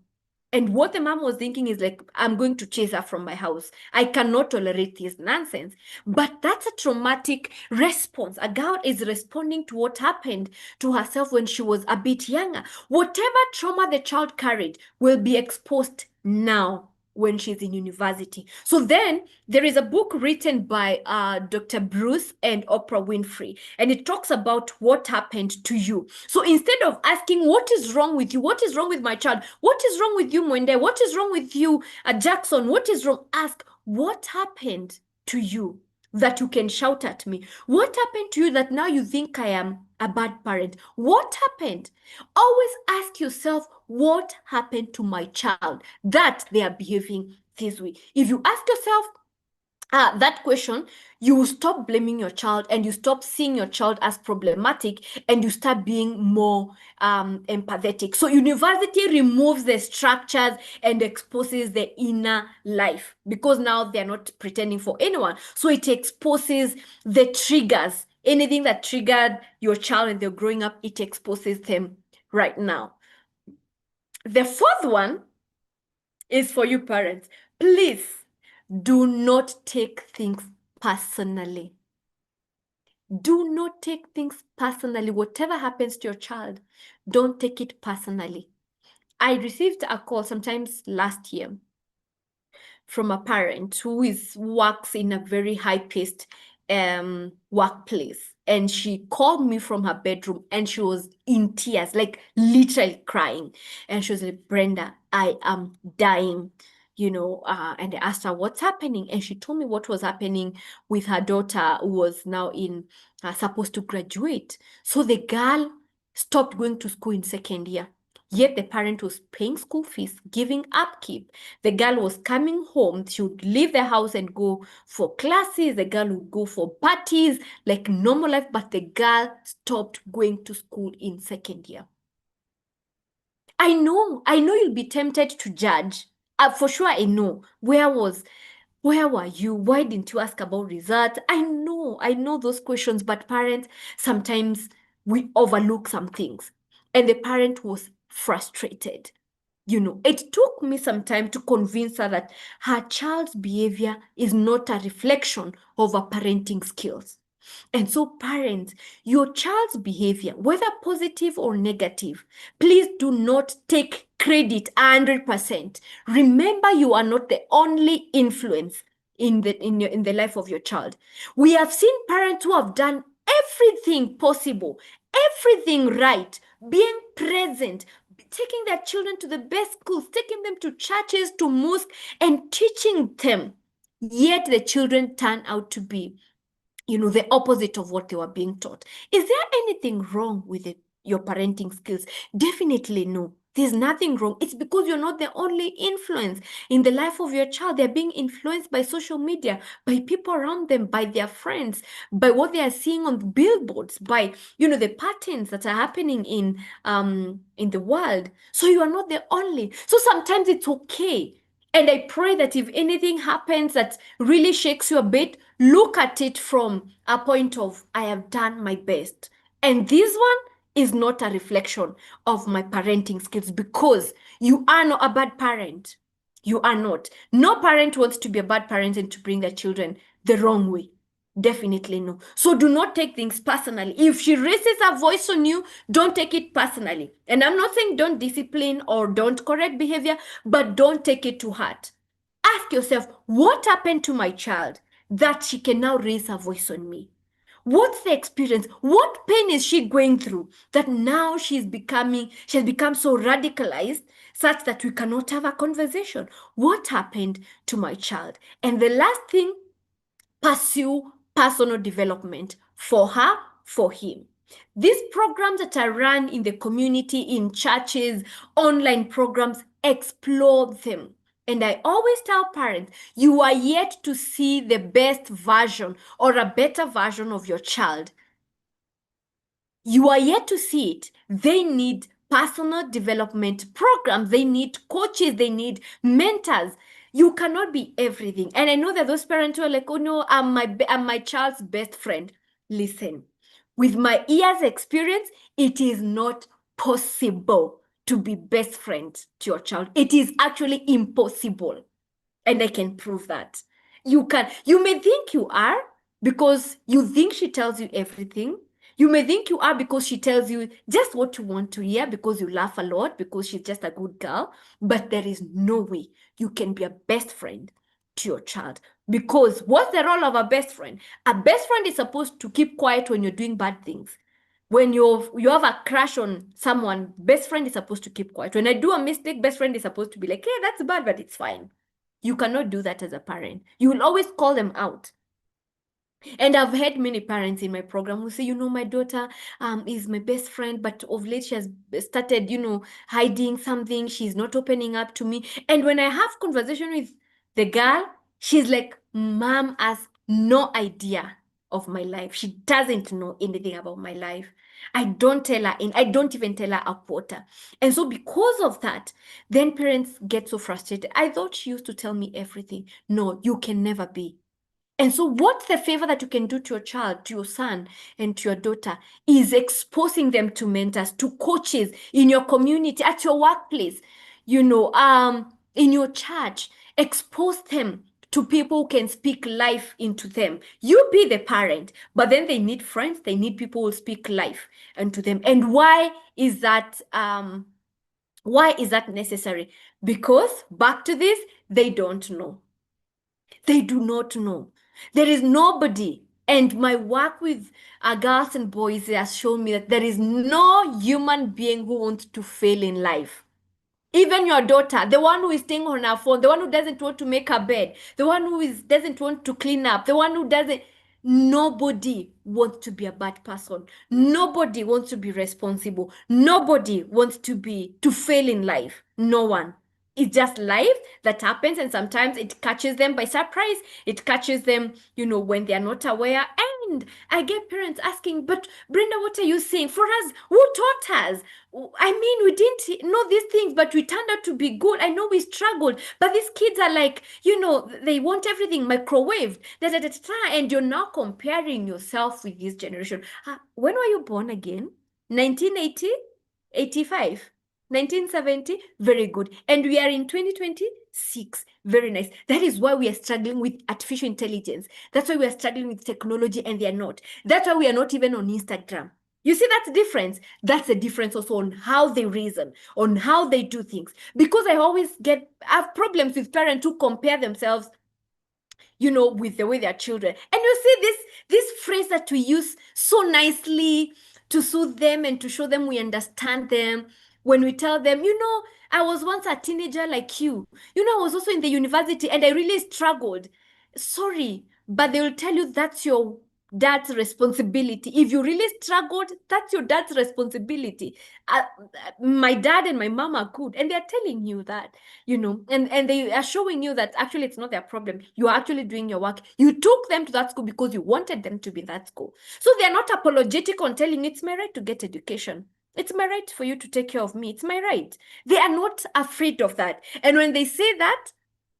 And what the mom was thinking is like, I'm going to chase her from my house. I cannot tolerate this nonsense. But that's a traumatic response. A girl is responding to what happened to herself when she was a bit younger. Whatever trauma the child carried will be exposed now when she's in university. So then there is a book written by Dr. Bruce and Oprah Winfrey, and it talks about what happened to you. So instead of asking, what is wrong with you? What is wrong with my child? What is wrong with you, Mwende? What is wrong with you, Jackson? What is wrong? Ask, what happened to you that you can shout at me? What happened to you that now you think I am a bad parent? What happened? Always ask yourself, what happened to my child that they are behaving this way? If you ask yourself that question, you will stop blaming your child and you stop seeing your child as problematic and you start being more empathetic. So university removes the structures and exposes the inner life because now they're not pretending for anyone. So it exposes the triggers. Anything that triggered your child when they're growing up, it exposes them right now. The fourth one is for you parents. Please do not take things personally. Do not take things personally. Whatever happens to your child, don't take it personally. I received a call sometimes last year from a parent who works in a very high-paced workplace. And she called me from her bedroom and she was in tears, like literally crying. And she was like, Brenda, I am dying, and I asked her what's happening. And she told me what was happening with her daughter who was now supposed to graduate. So the girl stopped going to school in second year. Yet the parent was paying school fees, giving upkeep. The girl was coming home. She would leave the house and go for classes. The girl would go for parties, like normal life. But the girl stopped going to school in second year. I know you'll be tempted to judge. For sure, I know. Where were you? Why didn't you ask about results? I know those questions, but parents, sometimes we overlook some things. And the parent was frustrated. It took me some time to convince her that her child's behavior is not a reflection of her parenting skills. And so, parents, your child's behavior, whether positive or negative, please do not take credit 100%. Remember, you are not the only influence in the life of your child. We have seen parents who have done everything possible, everything right, being present, taking their children to the best schools, taking them to churches, to mosques, and teaching them. Yet the children turn out to be the opposite of what they were being taught. Is there anything wrong with your parenting skills? Definitely no. There's nothing wrong. It's because you're not the only influence in the life of your child. They're being influenced by social media, by people around them, by their friends, by what they are seeing on the billboards, by the patterns that are happening in the world. So you are not the only. So sometimes it's okay. And I pray that if anything happens that really shakes you a bit, look at it from a point of, I have done my best. And this one is not a reflection of my parenting skills because you are not a bad parent. You are not. No parent wants to be a bad parent and to bring their children the wrong way. Definitely no. So do not take things personally. If she raises her voice on you, don't take it personally. And I'm not saying don't discipline or don't correct behavior, but don't take it to heart. Ask yourself, what happened to my child that she can now raise her voice on me? What's the experience? What pain is she going through that now she has become so radicalized such that we cannot have a conversation? What happened to my child? And the last thing, pursue personal development for her, for him. These programs that are run in the community, in churches, online programs, explore them. And I always tell parents, you are yet to see the best version or a better version of your child. You are yet to see it. They need personal development programs. They need coaches. They need mentors. You cannot be everything. And I know that those parents who are like, oh no, I'm my child's best friend. Listen, with my years experience, it is not possible. to be best friend to your child. It is actually impossible. And I can prove that. You may think you are because you think she tells you everything. You may think you are because she tells you just what you want to hear, because you laugh a lot, because she's just a good girl. But there is no way you can be a best friend to your child. Because what's the role of a best friend? A best friend is supposed to keep quiet when you're doing bad things. When you have a crush on someone, best friend is supposed to keep quiet. When I do a mistake, best friend is supposed to be like, hey, that's bad, but it's fine. You cannot do that as a parent. You will always call them out. And I've had many parents in my program who say, my daughter is my best friend, but of late she has started, hiding something. She's not opening up to me. And when I have conversation with the girl, she's like, Mom has no idea of my life. She doesn't know anything about my life. I don't even tell her a quarter. And so because of that, then parents get so frustrated. I thought she used to tell me everything. No, you can never be. And so what's the favor that you can do to your child, to your son, and to your daughter is exposing them to mentors, to coaches in your community, at your workplace, in your church. Expose them to people who can speak life into them. You be the parent, but then they need friends, they need people who speak life into them. And why is that necessary? Because back to this, they don't know. They do not know. There is nobody. And my work with girls and boys has shown me that there is no human being who wants to fail in life. Even your daughter, the one who is staying on her phone, the one who doesn't want to make her bed, the one who doesn't want to clean up, the one who doesn't. Nobody wants to be a bad person. Nobody wants to be responsible. Nobody wants to fail in life. No one. It's just life that happens, and sometimes it catches them by surprise. It catches them, when they are not aware. And I get parents asking, but Brenda, what are you saying? For us, who taught us? I mean, we didn't know these things, but we turned out to be good. I know we struggled, but these kids are like, they want everything microwaved, and you're now comparing yourself with this generation. When were you born again? 1980? 85? 1970? Very good. And we are in 2026. Very nice. That is why we are struggling with artificial intelligence. That's why we are struggling with technology, and they are not. That's why we are not even on Instagram. You see that difference? That's the difference also on how they reason, on how they do things. Because I have problems with parents who compare themselves, with the way their children. And you see this phrase that we use so nicely to soothe them and to show them we understand them. When we tell them, I was once a teenager like you. I was also in the university and I really struggled. Sorry, but they will tell you that's your dad's responsibility. If you really struggled, that's your dad's responsibility. My dad and my mom are good, and they're telling you that, and they are showing you that actually it's not their problem. You're actually doing your work. You took them to that school because you wanted them to be in that school. So they're not apologetic on telling you it's my right to get education. It's my right for you to take care of me. It's my right. They are not afraid of that. And when they say that,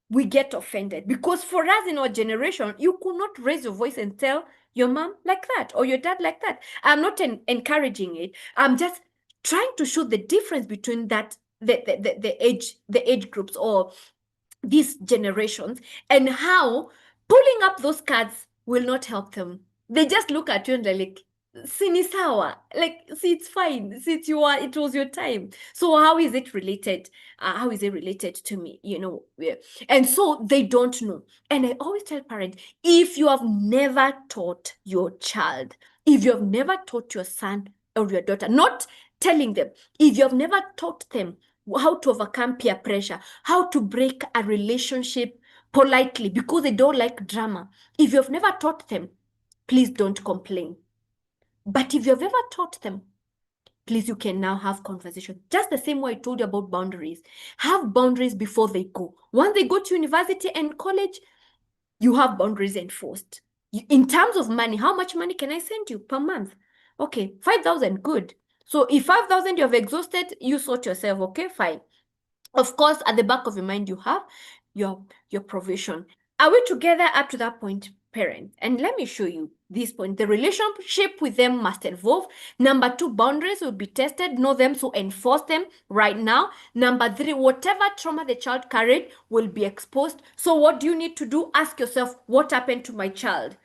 we get offended, because for us in our generation, you could not raise your voice and tell your mom like that or your dad like that. I'm not encouraging it. I'm just trying to show the difference between that the age groups or these generations, and how pulling up those cards will not help them. They just look at you and they're like, Sinisawa, like, see, it's fine. See, it was your time. So how is it related? How is it related to me? And so they don't know. And I always tell parents, if you have never taught your child, if you have never taught your son or your daughter, not telling them, if you have never taught them how to overcome peer pressure, how to break a relationship politely because they don't like drama, if you have never taught them, please don't complain. But if you've ever taught them, please, you can now have conversation. Just the same way I told you about boundaries. Have boundaries before they go. Once they go to university and college, you have boundaries enforced. In terms of money, how much money can I send you per month? Okay, 5,000, good. So if 5,000 you have exhausted, you sort yourself, okay, fine. Of course, at the back of your mind, you have your provision. Are we together up to that point, parent? And let me show you this point. The relationship with them must evolve. Number two, boundaries will be tested. Know them, so enforce them right now. Number three, whatever trauma the child carried will be exposed. So what do you need to do? Ask yourself, what happened to my child?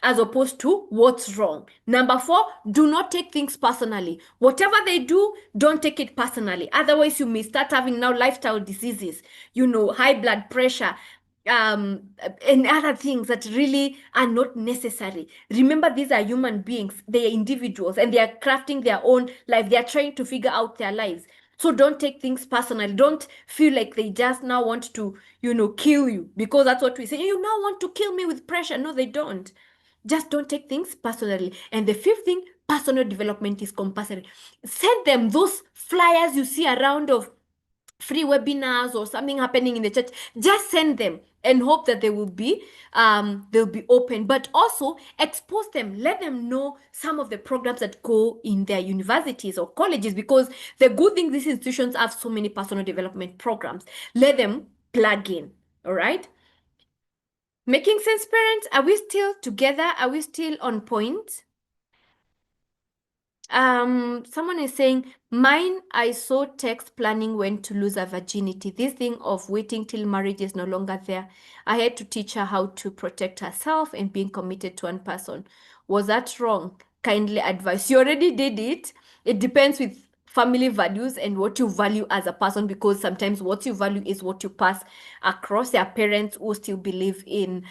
As opposed to what's wrong. Number four, do not take things personally. Whatever they do, don't take it personally. Otherwise, you may start having now lifestyle diseases, high blood pressure, and other things that really are not necessary. Remember, these are human beings, they are individuals, and they are crafting their own life. They are trying to figure out their lives. So don't take things personally. Don't feel like they just now want to, kill you, because that's what we say. You now want to kill me with pressure. No, they don't. Just don't take things personally. And the fifth thing, personal development is compulsory. Send them those flyers you see around of free webinars or something happening in the church. Just send them and hope that they will be they'll be open. But also expose them. Let them know some of the programs that go in their universities or colleges, because the good thing, these institutions have so many personal development programs. Let them plug in. All right. Making sense, parents? Are we still together? Are we still on point? Someone is saying, mine, I saw text planning when to lose her virginity. This thing of waiting till marriage is no longer there. I had to teach her how to protect herself and being committed to one person. Was that wrong? Kindly advise. You already did it. It depends with family values and what you value as a person, because sometimes what you value is what you pass across. There are parents who still believe in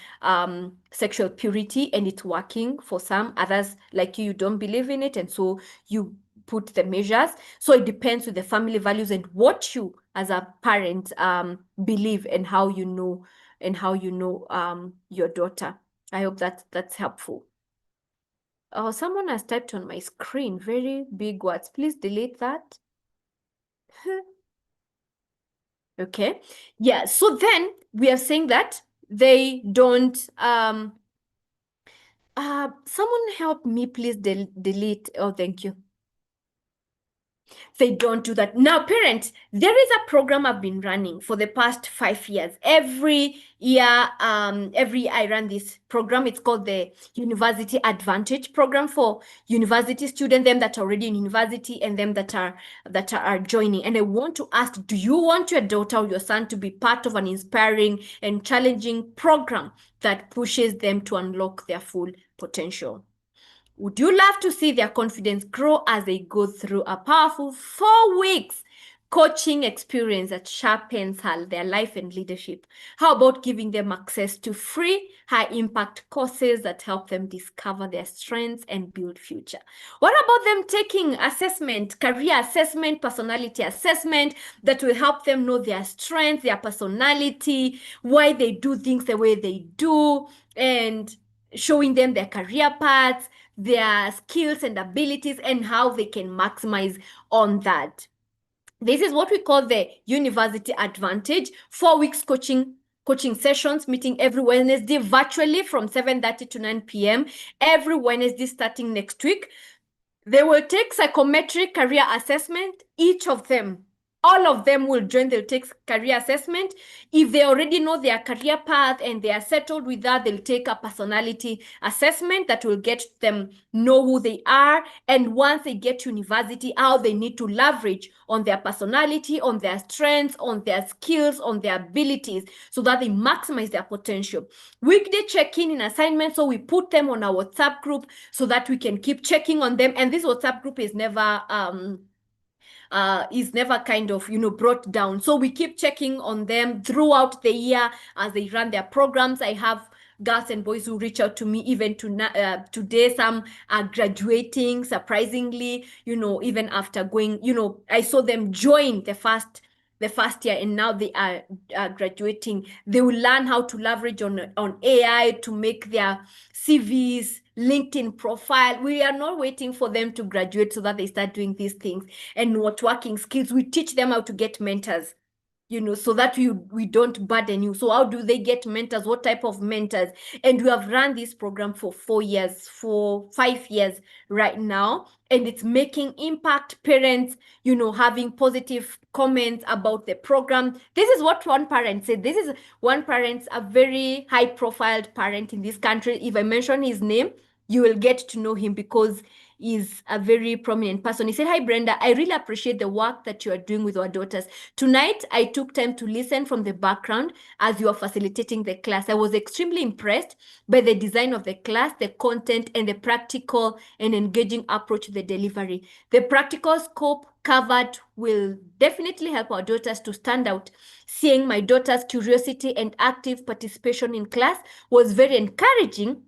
sexual purity, and it's working for some. Others, like you don't believe in it, and so you put the measures. So it depends with the family values and what you as a parent believe, and how you know your daughter. I hope that's helpful. Oh, someone has typed on my screen very big words. Please delete that. Okay. Yeah. So then we are saying that they don't someone help me, please delete. Oh, thank you. They don't do that. Now, parents, there is a program I've been running for the past 5 years. Every year I run this program. It's called the University Advantage Program for university students, them that are already in university and them that are joining. And I want to ask, do you want your daughter or your son to be part of an inspiring and challenging program that pushes them to unlock their full potential? Would you love to see their confidence grow as they go through a powerful 4 weeks coaching experience that sharpens their life and leadership? How about giving them access to free, high-impact courses that help them discover their strengths and build future? What about them taking assessment, career assessment, personality assessment that will help them know their strengths, their personality, why they do things the way they do, and showing them their career paths, their skills and abilities, and how they can maximize on that. This is what we call the University Advantage. 4 weeks coaching sessions, meeting every Wednesday virtually from 7:30 to 9 p.m. every Wednesday starting next week. They will take psychometric career assessment, each of them. All of them will join, they'll take career assessment. If they already know their career path and they are settled with that, they'll take a personality assessment that will get them know who they are. And once they get to university, how they need to leverage on their personality, on their strengths, on their skills, on their abilities, so that they maximize their potential. Weekday check-in in assignments, so we put them on our WhatsApp group so that we can keep checking on them. And this WhatsApp group is never kind of brought down, so we keep checking on them throughout the year as they run their programs. I have girls and boys who reach out to me even today. Some are graduating, surprisingly, even after going, I saw them join the first year, and now they are graduating. They will learn how to leverage on AI to make their CVs, LinkedIn profile. We are not waiting for them to graduate so that they start doing these things. And networking skills, we teach them how to get mentors. so that we don't burden you. So how do they get mentors? What type of mentors? And we have run this program for 4 years, for 5 years right now, and it's making impact. Parents, having positive comments about the program. This is what one parent said. This is one parent, a very high-profile parent in this country. If I mention his name, you will get to know him because he's a very prominent person. He said, "Hi, Brenda, I really appreciate the work that you are doing with our daughters. Tonight, I took time to listen from the background as you are facilitating the class. I was extremely impressed by the design of the class, the content, and the practical and engaging approach to the delivery. The practical scope covered will definitely help our daughters to stand out. Seeing my daughter's curiosity and active participation in class was very encouraging,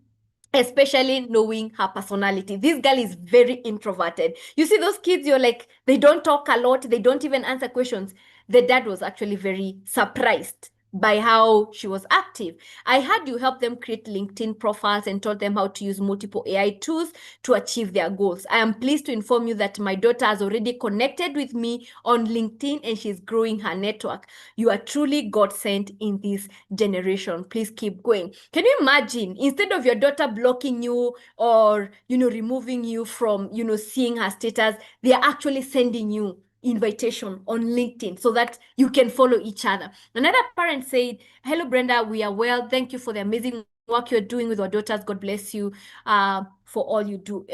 especially knowing her personality. This girl is very introverted. You see those kids, you're like, they don't talk a lot, they don't even answer questions. The dad was actually very surprised by how she was active. I had you help them create LinkedIn profiles and taught them how to use multiple AI tools to achieve their goals. I am pleased to inform you that my daughter has already connected with me on LinkedIn and she's growing her network. You are truly God sent in this generation. Please keep going." Can you imagine, instead of your daughter blocking you or, removing you from, seeing her status, they are actually sending you invitation on LinkedIn so that you can follow each other. Another parent said, "Hello, Brenda, we are well. Thank you for the amazing work you're doing with our daughters. God bless you for all you do."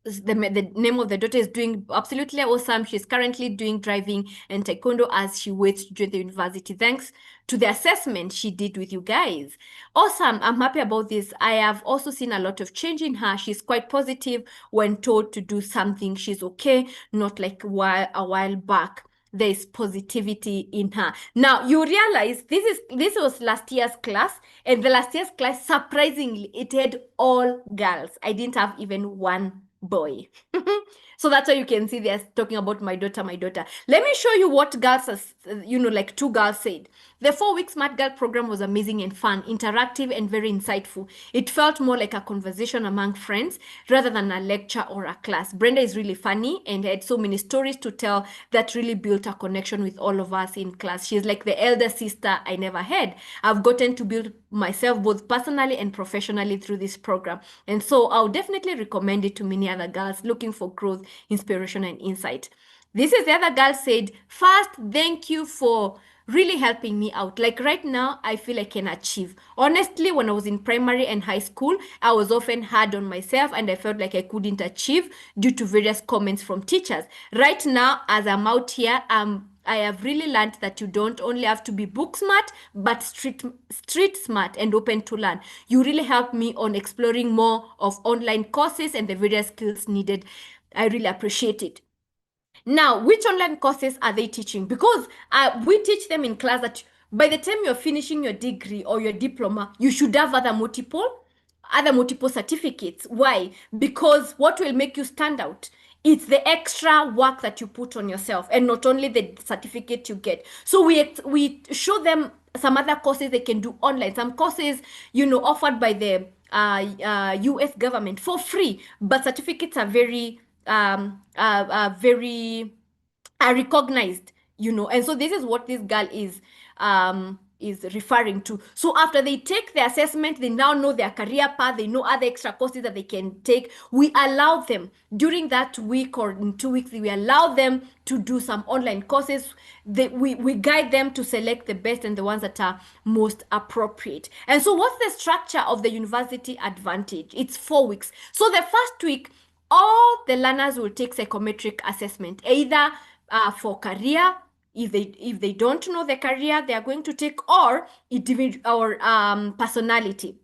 The name of the daughter is doing absolutely awesome. She's currently doing driving and taekwondo as she waits to join the university. Thanks to the assessment she did with you guys. Awesome. I'm happy about this. I have also seen a lot of change in her. She's quite positive when told to do something. She's okay, not like a while back. There is positivity in her. Now you realize this was last year's class, and the last year's class, surprisingly, it had all girls. I didn't have even one boy. So that's why you can see they're talking about my daughter, my daughter. Let me show you what girls, like two girls said. The 4-week Smart Girl program was amazing and fun, interactive and very insightful. It felt more like a conversation among friends rather than a lecture or a class. Brenda is really funny and had so many stories to tell that really built a connection with all of us in class. She's like the elder sister I never had. I've gotten to build myself both personally and professionally through this program. And so I'll definitely recommend it to many other girls looking for growth, inspiration, and insight. This is the other girl said, "First, thank you for really helping me out. Like right now, I feel I can achieve. Honestly, when I was in primary and high school, I was often hard on myself and I felt like I couldn't achieve due to various comments from teachers. Right now, as I'm out here, I have really learned that you don't only have to be book smart, but street smart and open to learn. You really helped me on exploring more of online courses and the various skills needed. I really appreciate it." Now, which online courses are they teaching? Because we teach them in class that by the time you're finishing your degree or your diploma, you should have other multiple certificates. Why? Because what will make you stand out? It's the extra work that you put on yourself and not only the certificate you get. So we show them some other courses they can do online, some courses, offered by the US government for free, but certificates are very recognized, and so this is what this girl is referring to. So after they take the assessment, they now know their career path, they know other extra courses that they can take. We allow them during that week or in 2 weeks, we allow them to do some online courses. We guide them to select the best and the ones that are most appropriate. And so what's the structure of the University Advantage? It's 4 weeks. So the first week, all the learners will take psychometric assessment, either for career, if they don't know the career they are going to take, or personality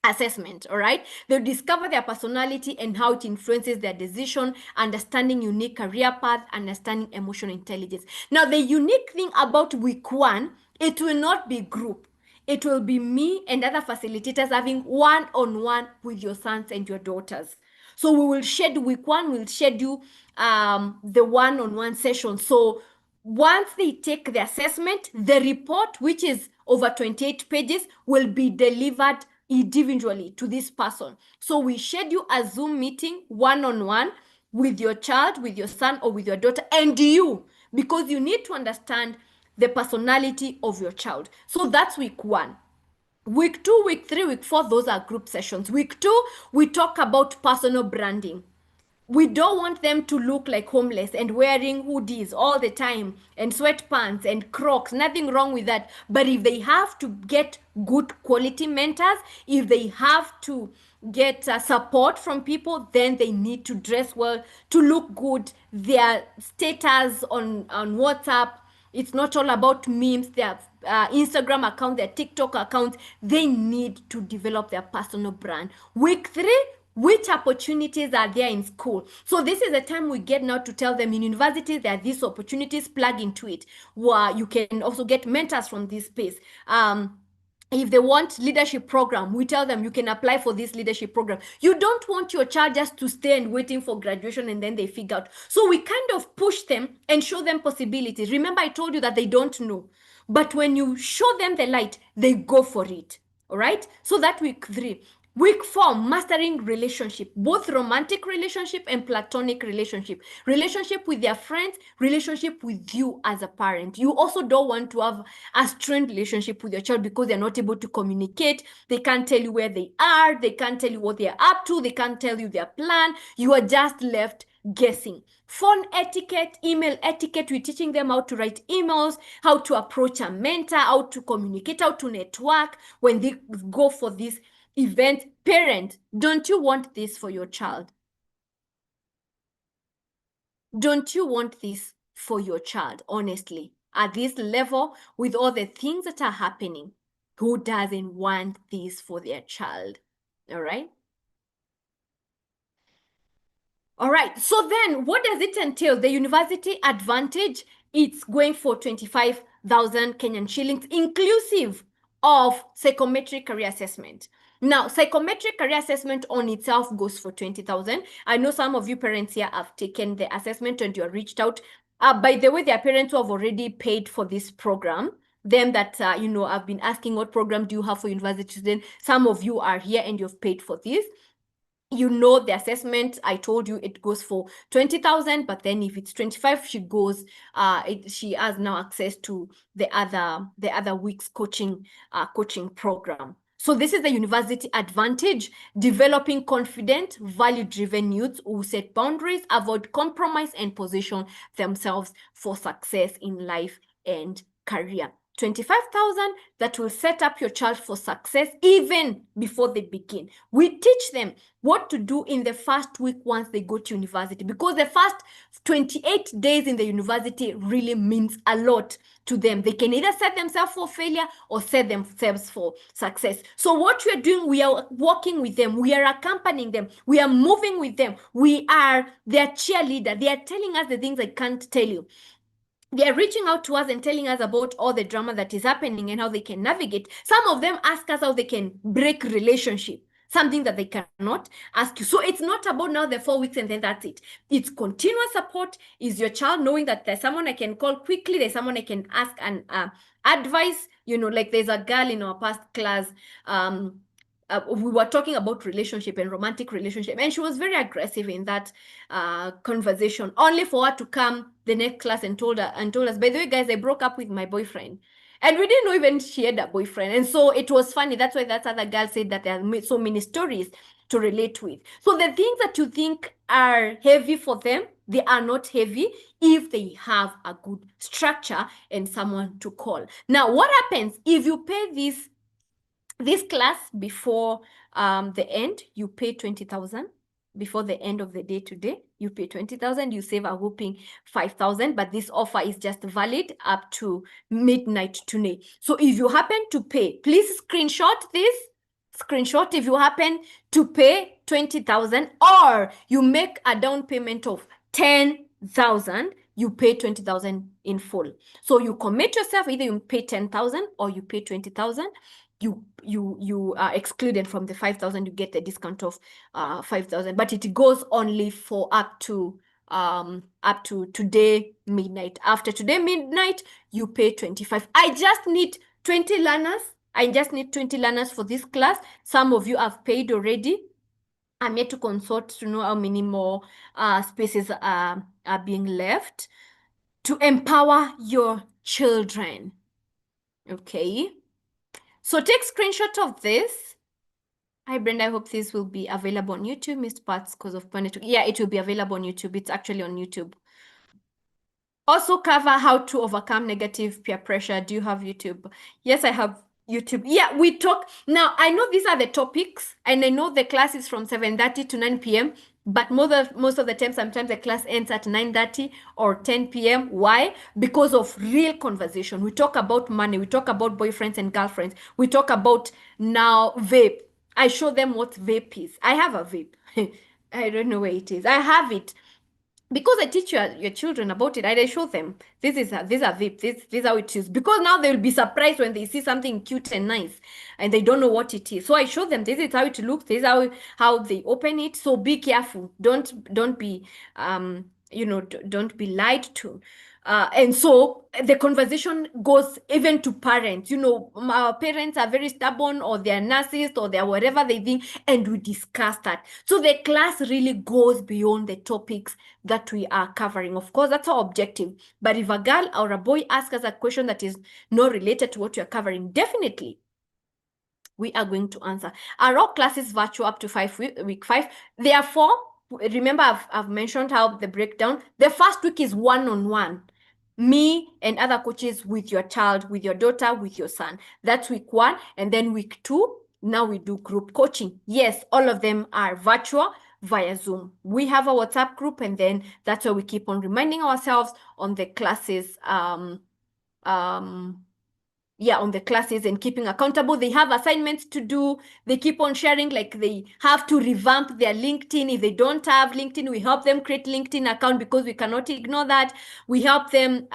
assessment. All right, they'll discover their personality and how it influences their decision, understanding unique career path, understanding emotional intelligence. Now, the unique thing about week 1, it will not be group. It will be me and other facilitators having one-on-one with your sons and your daughters. So we will schedule week 1, we'll schedule the one-on-one session. So once they take the assessment, the report, which is over 28 pages, will be delivered individually to this person. So we schedule a Zoom meeting one-on-one with your child, with your son, or with your daughter, and you, because you need to understand the personality of your child. So that's week 1. Week 2, week 3, week 4, those are group sessions. Week 2, we talk about personal branding. We don't want them to look like homeless and wearing hoodies all the time and sweatpants and Crocs. Nothing wrong with that. But if they have to get good quality mentors, if they have to get support from people, then they need to dress well to look good. Their status on WhatsApp, it's not all about memes. Their Instagram account, their TikTok account, they need to develop their personal brand. Week 3, which opportunities are there in school? So this is the time we get now to tell them in university there are these opportunities, plug into it. Where you can also get mentors from this space. If they want leadership program, we tell them you can apply for this leadership program. You don't want your child just to stay and waiting for graduation and then they figure out. So we kind of push them and show them possibilities. Remember, I told you that they don't know. But when you show them the light, they go for it. All right? So that week 3. Week 4, mastering relationship, both romantic relationship and platonic relationship. Relationship with their friends, relationship with you as a parent. You also don't want to have a strained relationship with your child because they're not able to communicate. They can't tell you where they are. They can't tell you what they're up to. They can't tell you their plan. You are just left guessing. Phone etiquette, email etiquette, we're teaching them how to write emails, how to approach a mentor, how to communicate, how to network when they go for this event. Parent, don't you want this for your child? Don't you want this for your child, honestly? At this level, with all the things that are happening, who doesn't want this for their child? All right? All right, so then what does it entail? The university advantage, it's going for 25,000 Kenyan shillings, inclusive of psychometric career assessment. Now, psychometric career assessment on itself goes for 20,000. I know some of you parents here have taken the assessment and you're reached out. By the way, there are parents who have already paid for this program. Them that, I've been asking what program do you have for university students. Some of you are here and you've paid for this. You know the assessment, I told you it goes for 20,000, but then if it's 25, she goes, she has now access to the other week's coaching program. So this is the university advantage: developing confident, value-driven youths who set boundaries, avoid compromise, and position themselves for success in life and career. 25,000 that will set up your child for success even before they begin. We teach them what to do in the first week once they go to university, because the first 28 days in the university really means a lot to them. They can either set themselves for failure or set themselves for success. So what we are doing, we are working with them, we are accompanying them, we are moving with them, we are their cheerleader. They are telling us the things I can't tell you. They are reaching out to us and telling us about all the drama that is happening and how they can navigate. Some of them ask us how they can break relationship, something that they cannot ask you. So it's not about now the 4 weeks and then that's it. It's continuous support. Is your child knowing that there's someone I can call quickly, there's someone I can ask and advice? Like there's a girl in our past class, we were talking about relationship and romantic relationship, and she was very aggressive in that conversation, only for her to come the next class and told us, by the way, guys, I broke up with my boyfriend. And we didn't know even she had a boyfriend. And so it was funny. That's why that other girl said that there are so many stories to relate with. So the things that you think are heavy for them, they are not heavy if they have a good structure and someone to call. Now, what happens if you pay this class before the end? You pay 20,000 before the end of the day today. You pay 20,000, you save a whooping 5,000, but this offer is just valid up to midnight today. So if you happen to pay, please screenshot this. Screenshot if you happen to pay 20,000 or you make a down payment of 10,000, you pay 20,000 in full. So you commit yourself, either you pay 10,000 or you pay 20,000. You are excluded from the 5,000. You get the discount of 5,000, but it goes only for up to today midnight. After today midnight, you pay 25. I just need 20 learners. I just need 20 learners for this class. Some of you have paid already. I'm yet to consult to know how many more spaces are being left to empower your children. Okay. So take screenshot of this. Hi, Brenda. I hope this will be available on YouTube. Missed parts because of network. Yeah, it will be available on YouTube. It's actually on YouTube. Also cover how to overcome negative peer pressure. Do you have YouTube? Yes, I have YouTube. Yeah, we talk. Now, I know these are the topics, and I know the class is from 7:30 to 9 p.m., but most of the time, sometimes the class ends at 9:30 or 10 p.m. Why? Because of real conversation. We talk about money. We talk about boyfriends and girlfriends. We talk about now vape. I show them what vape is. I have a vape. I don't know where it is. I have it because I teach your children about it, and I show them these are VIP, this is how it is. Because now they will be surprised when they see something cute and nice, and they don't know what it is. So I show them this is how it looks, this is how they open it. So be careful. Don't be don't be lied to. And so the conversation goes even to parents. Our parents are very stubborn, or they're narcissists, or they're whatever they think, and we discuss that. So the class really goes beyond the topics that we are covering. Of course, that's our objective. But if a girl or a boy asks us a question that is not related to what we are covering, definitely we are going to answer. Are all classes virtual up to week 5? Therefore, remember I've mentioned how the breakdown. The first week is one-on-one. Me and other coaches with your child, with your daughter, with your son. That's week 1. And then week 2, now we do group coaching. Yes, all of them are virtual via Zoom. We have a WhatsApp group, and then that's where we keep on reminding ourselves on the classes, on the classes, and keeping accountable. They have assignments to do. They keep on sharing, like they have to revamp their LinkedIn. If they don't have LinkedIn, we help them create LinkedIn account, because we cannot ignore that. We help them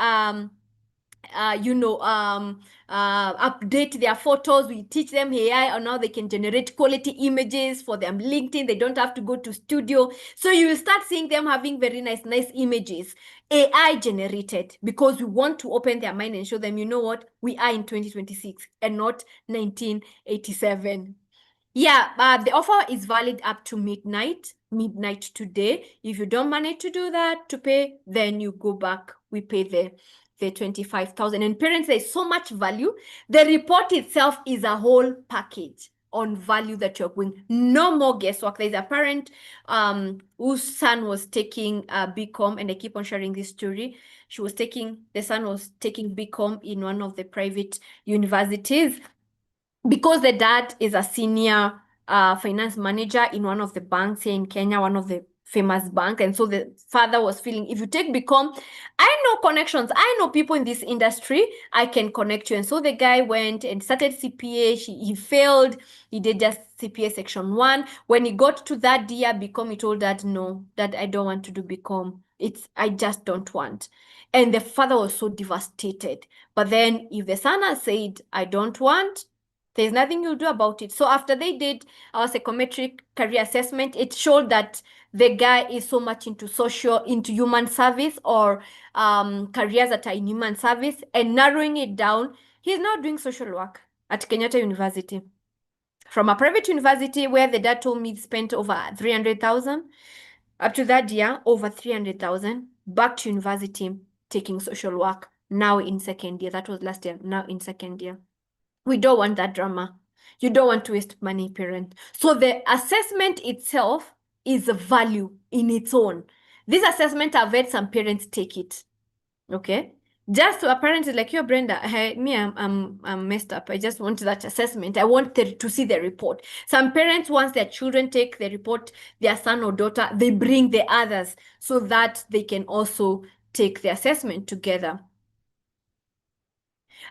update their photos. We teach them AI on how they can generate quality images for their LinkedIn. They don't have to go to studio. So you will start seeing them having very nice images, AI generated, because we want to open their mind and show them, you know what, we are in 2026 and not 1987. Yeah, the offer is valid up to midnight today. If you don't manage to do that, to pay, then you go back. We pay the 25,000. And parents, there's so much value. The report itself is a whole package on value that you're going. No more guesswork. There's a parent whose son was taking BCom, and I keep on sharing this story. The son was taking BCom in one of the private universities, because the dad is a senior finance manager in one of the banks here in Kenya, one of the famous bank. And so the father was feeling, if you take BCom, I know connections, I know people in this industry, I can connect you. And so the guy went and started CPA. He failed. He did just CPA section 1. When he got to that year BCom, he told dad, no, dad, I don't want to do BCom. I just don't want. And the father was so devastated. But then if the son has said, I don't want, there's nothing you'll do about it. So after they did our psychometric career assessment, it showed that the guy is so much into human service, or careers that are in human service, and narrowing it down, he's now doing social work at Kenyatta University. From a private university where the dad told me he spent over 300,000, up to that year, over 300,000, back to university taking social work, now in second year. That was last year, now in second year. We don't want that drama. You don't want to waste money, parent. So the assessment itself is a value in its own. This assessment, I've had some parents take it. Okay? Just to a parent is like, yo, Brenda, I'm messed up. I just want that assessment. I want to see the report. Some parents, once their children take the report, their son or daughter, they bring the others so that they can also take the assessment together.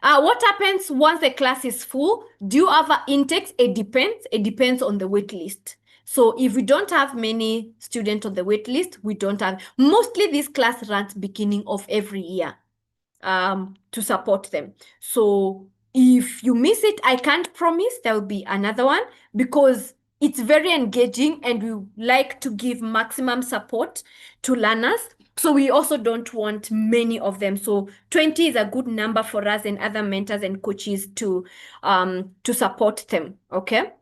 What happens once the class is full? Do you have intakes? It depends. It depends on the wait list. So if we don't have many students on the wait list, we don't have. Mostly this class runs beginning of every year to support them. So if you miss it, I can't promise there will be another one, because it's very engaging and we like to give maximum support to learners. So we also don't want many of them. So 20 is a good number for us and other mentors and coaches to support them. Okay.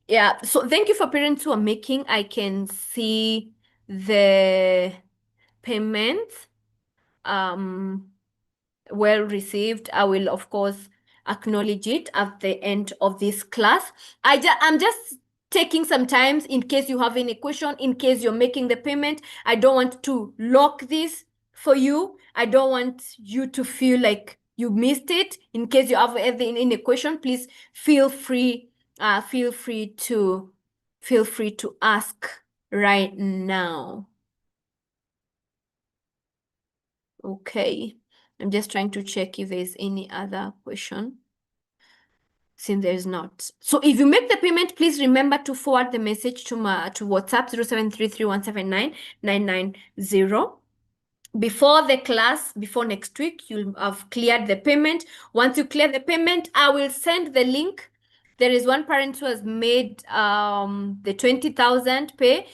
Yeah. So thank you for parents who are making. I can see the payments. well received. I will, of course, acknowledge it at the end of this class. I'm just taking some time in case you have any question, in case you're making the payment. I don't want to lock this for you. I don't want you to feel like you missed it. In case you have any question, please feel free, feel free to ask right now. Okay. I'm just trying to check if there's any other question. Since there's not. So if you make the payment, please remember to forward the message to WhatsApp 0733179990. Before the class, before next week, you'll have cleared the payment. Once you clear the payment, I will send the link. There is one parent who has made the 20,000 pay.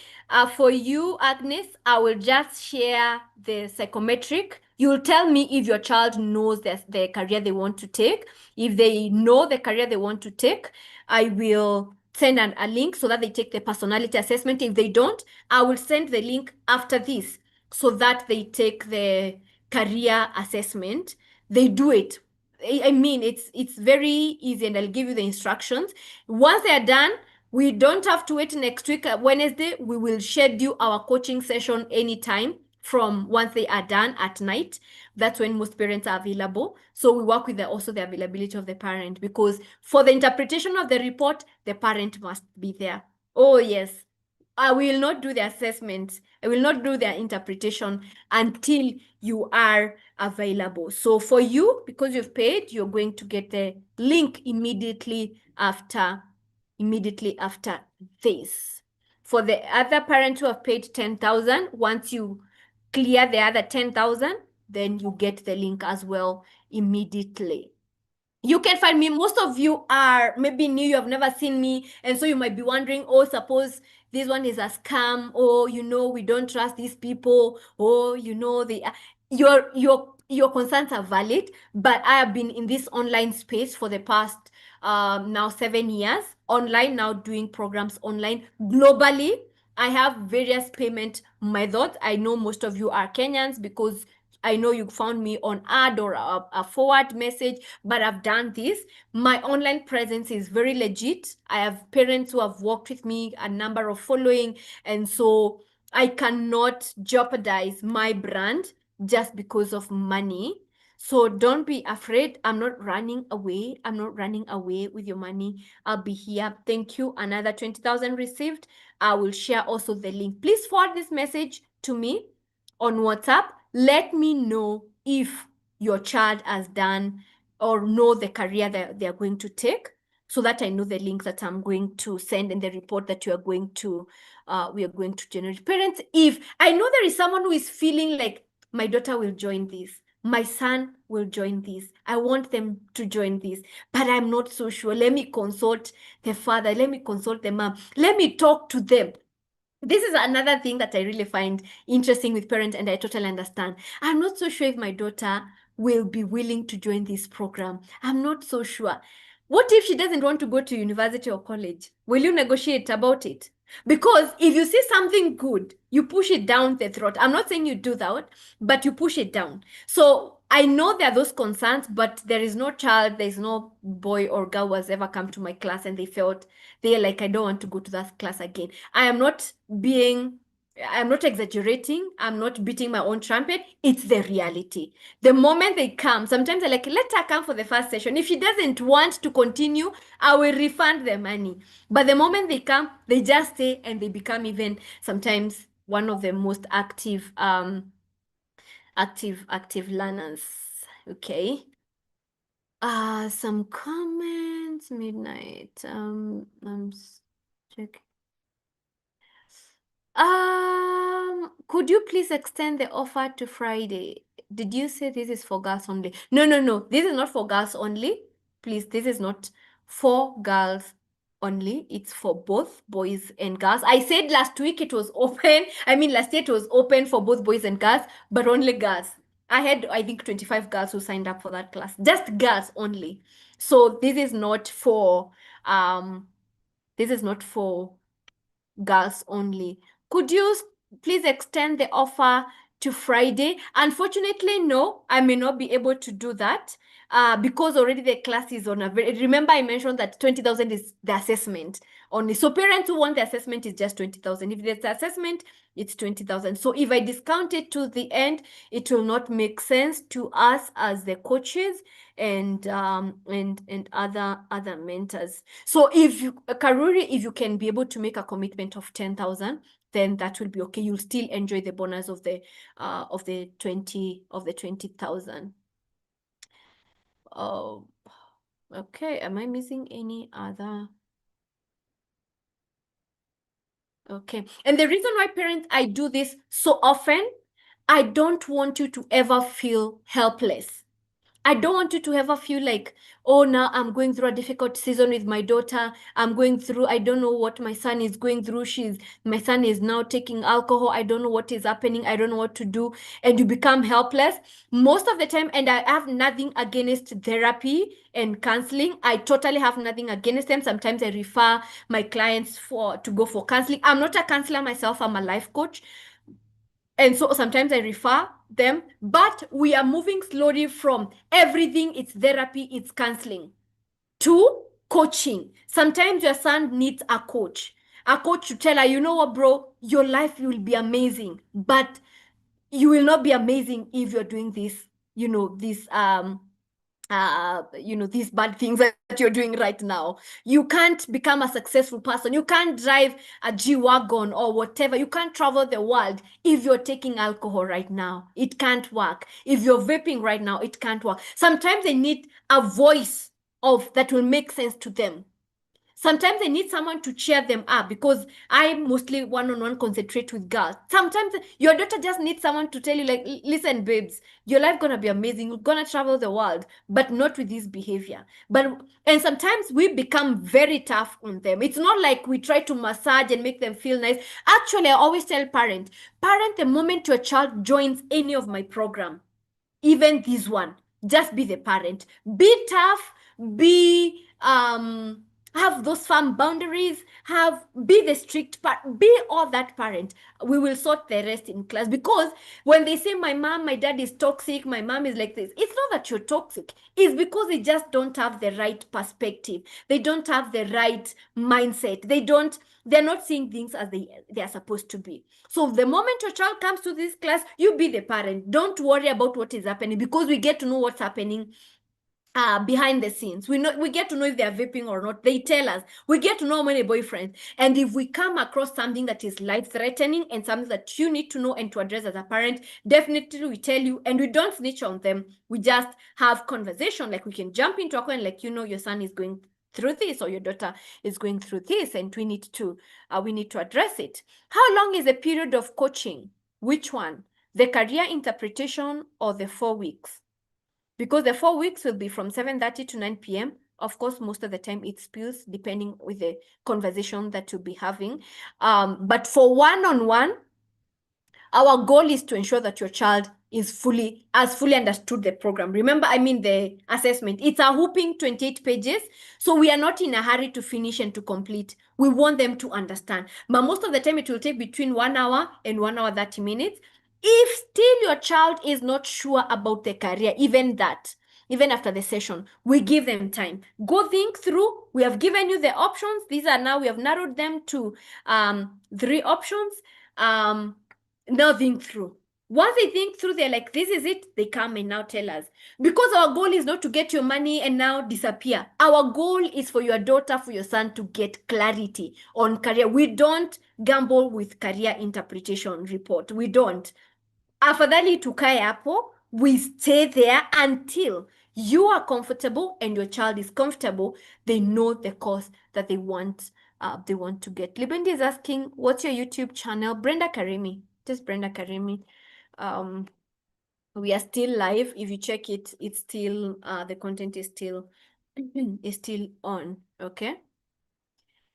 For you, Agnes, I will just share the psychometric. You'll tell me if your child knows the career they want to take. If they know the career they want to take, I will send a link so that they take the personality assessment. If they don't, I will send the link after this so that they take the career assessment. They do it. I mean, it's very easy, and I'll give you the instructions. Once they're done, we don't have to wait next week, Wednesday. We will schedule our coaching session anytime from once they are done at night. That's when most parents are available. So we work with also the availability of the parent, because for the interpretation of the report, the parent must be there. Oh, yes. I will not do the assessment. I will not do the interpretation until you are available. So for you, because you've paid, you're going to get the link immediately after this. For the other parents who have paid 10,000, once you clear the other 10,000, then you get the link as well immediately. You can find me. Most of you are maybe new, you have never seen me, and so you might be wondering, oh, suppose this one is a scam, or we don't trust these people, or your concerns are valid. But I have been in this online space for the past now 7 years, online, now doing programs online globally. I have various payment methods. I know most of you are Kenyans because I know you found me on ad or a forward message, but I've done this. My online presence is very legit. I have parents who have worked with me, a number of following, and so I cannot jeopardize my brand just because of money. So don't be afraid. I'm not running away. I'm not running away with your money. I'll be here. Thank you. Another 20,000 received. I will share also the link. Please forward this message to me on WhatsApp. Let me know if your child has done or know the career that they are going to take, so that I know the link that I'm going to send and the report that we are going to generate. Parents, if I know there is someone who is feeling like my daughter will join this, my son will join this, I want them to join this, but I'm not so sure. Let me consult the father. Let me consult the mom. Let me talk to them. This is another thing that I really find interesting with parents, and I totally understand. I'm not so sure if my daughter will be willing to join this program. I'm not so sure. What if she doesn't want to go to university or college? Will you negotiate about it? Because if you see something good, you push it down the throat. I'm not saying you do that, but you push it down. So I know there are those concerns, but there is no child, there's no boy or girl who has ever come to my class and they're like, I don't want to go to that class again. I'm not exaggerating. I'm not beating my own trumpet. It's the reality. The moment they come, sometimes they're like, let her come for the first session. If she doesn't want to continue, I will refund the money. But the moment they come, they just stay, and they become even sometimes one of the most active learners. Okay. Some comments, midnight. I'm checking. Could you please extend the offer to Friday? Did you say this is for girls only? No, no, no. This is not for girls only. Please, this is not for girls only. It's for both boys and girls. I said last week it was open. I mean, last year it was open for both boys and girls, but only girls. I had, I think, 25 girls who signed up for that class. Just girls only. So this is not for girls only. Could you please extend the offer to Friday. Unfortunately, no, I may not be able to do that because already the class is on a very, remember I mentioned that 20,000 is the assessment only. So parents who want the assessment is just 20,000. If there's the assessment, it's 20,000. So if I discount it to the end, it will not make sense to us as the coaches and other mentors. So if you, Karuri, if you can be able to make a commitment of 10,000, then that will be okay. You'll still enjoy the bonus of the 20,000. Oh, okay. Am I missing any other? Okay. And the reason why parents, I do this so often, I don't want you to ever feel helpless. I don't want you to ever feel like, oh, now I'm going through a difficult season with my daughter. I'm going through, I don't know what my son is going through. My son is now taking alcohol. I don't know what is happening. I don't know what to do. And you become helpless most of the time. And I have nothing against therapy and counseling. I totally have nothing against them. Sometimes I refer my clients to go for counseling. I'm not a counselor myself. I'm a life coach. And so sometimes I refer them, but we are moving slowly from everything, it's therapy, it's counseling, to coaching. Sometimes your son needs a coach to tell her, you know what, bro, your life will be amazing, but you will not be amazing if you're doing this, these bad things that you're doing right now. You can't become a successful person. You can't drive a G-Wagon or whatever. You can't travel the world if you're taking alcohol right now. It can't work. If you're vaping right now, it can't work. Sometimes they need a voice that will make sense to them. Sometimes they need someone to cheer them up because I mostly one-on-one concentrate with girls. Sometimes your daughter just needs someone to tell you, like, listen, babes, your life gonna be amazing. You're gonna travel the world, but not with this behavior. And sometimes we become very tough on them. It's not like we try to massage and make them feel nice. Actually, I always tell parent, the moment your child joins any of my program, even this one, just be the parent. Be tough, be have those firm boundaries, be the strict part, be all that parent. We will sort the rest in class, because when they say my mom, my dad is toxic, my mom is like this, it's not that you're toxic, it's because they just don't have the right perspective, they don't have the right mindset, they're not seeing things as they are supposed to be. So the moment your child comes to this class, you be the parent. Don't worry about what is happening, because we get to know what's happening behind the scenes. We get to know if they are vaping or not. They tell us. We get to know how many boyfriends. And if we come across something that is life-threatening and something that you need to know and to address as a parent, definitely we tell you, and we don't snitch on them. We just have conversation. Like, we can jump into a point, like, your son is going through this, or your daughter is going through this, and we need to address it. How long is the period of coaching? Which one? The career interpretation or the 4 weeks? Because the 4 weeks will be from 7:30 to 9 p.m. Of course, most of the time it spills depending with the conversation that you'll be having. But for one-on-one, our goal is to ensure that your child is fully understood the program. Remember, the assessment, it's a whooping 28 pages. So we are not in a hurry to finish and to complete. We want them to understand. But most of the time it will take between 1 hour and 1 hour 30 minutes. If still your child is not sure about the career, even after the session, we give them time. Go think through. We have given you the options. We have narrowed them to 3 options. Now think through. Once they think through, they're like, this is it, they come and now tell us. Because our goal is not to get your money and now disappear. Our goal is for your daughter, for your son to get clarity on career. We don't gamble with career interpretation report. We don't. Afadhali tukae hapo, we stay there until you are comfortable and your child is comfortable. They know the course that they want to get. Libendi is asking, what's your YouTube channel? Brenda Karimi. Just Brenda Karimi. We are still live. If you check it, it's still the content is still on. Okay.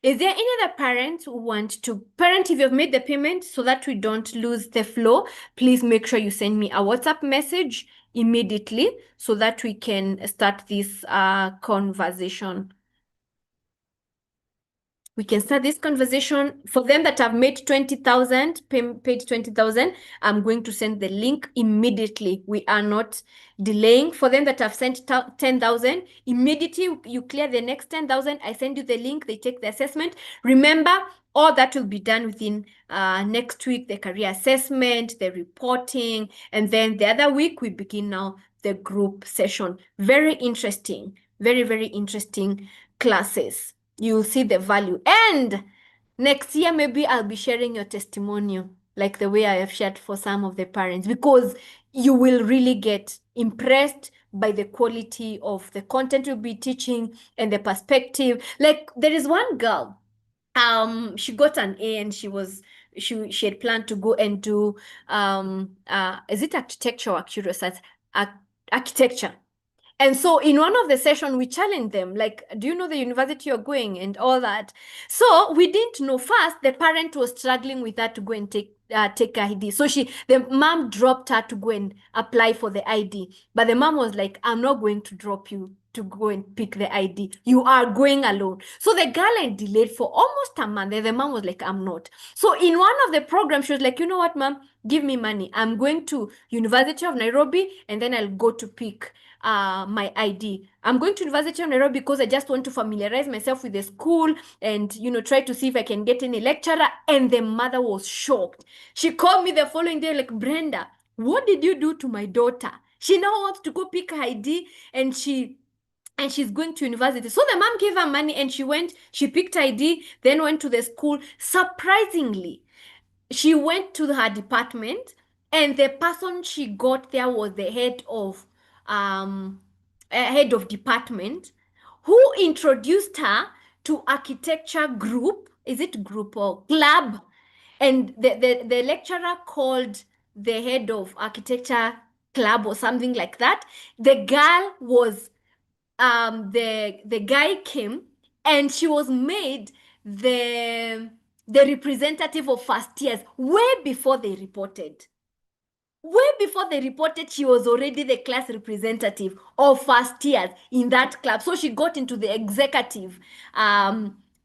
Is there any other parents who want to parent? If you've made the payment, so that we don't lose the flow, please make sure you send me a WhatsApp message immediately so that we can start this conversation. We can start this conversation. For them that have made 20,000, paid 20,000, I'm going to send the link immediately. We are not delaying. For them that have sent 10,000, immediately you clear the next 10,000. I send you the link. They take the assessment. Remember, all that will be done within next week, the career assessment, the reporting, and then the other week we begin now the group session. Very interesting, very, very interesting classes. You'll see the value. And next year, maybe I'll be sharing your testimonial, like the way I have shared for some of the parents, because you will really get impressed by the quality of the content you'll be teaching and the perspective. Like there is one girl, she got an A and she had planned to go and do is it architecture or curious science? Architecture. And so in one of the sessions, we challenged them, like, do you know the university you're going and all that? So we didn't know first, the parent was struggling with her to go and take ID. So the mom dropped her to go and apply for the ID. But the mom was like, I'm not going to drop you to go and pick the ID. You are going alone. So the girl had delayed for almost a month. And the mom was like, I'm not. So in one of the programs, she was like, you know what, mom, give me money. I'm going to University of Nairobi and then I'll go to pick my ID. I'm going to University of Nairobi because I just want to familiarize myself with the school and, try to see if I can get any lecturer. And the mother was shocked. She called me the following day like, Brenda, what did you do to my daughter? She now wants to go pick her ID and she's going to university. So the mom gave her money and she picked ID, then went to the school. Surprisingly, she went to her department and the person she got there was the head of department who introduced her to architecture group. Is it group or club? And the lecturer called the head of architecture club or something like that. The girl was the guy came and she was made the representative of first years way before they reported. Way before they reported, she was already the class representative of first years in that club. So she got into the executive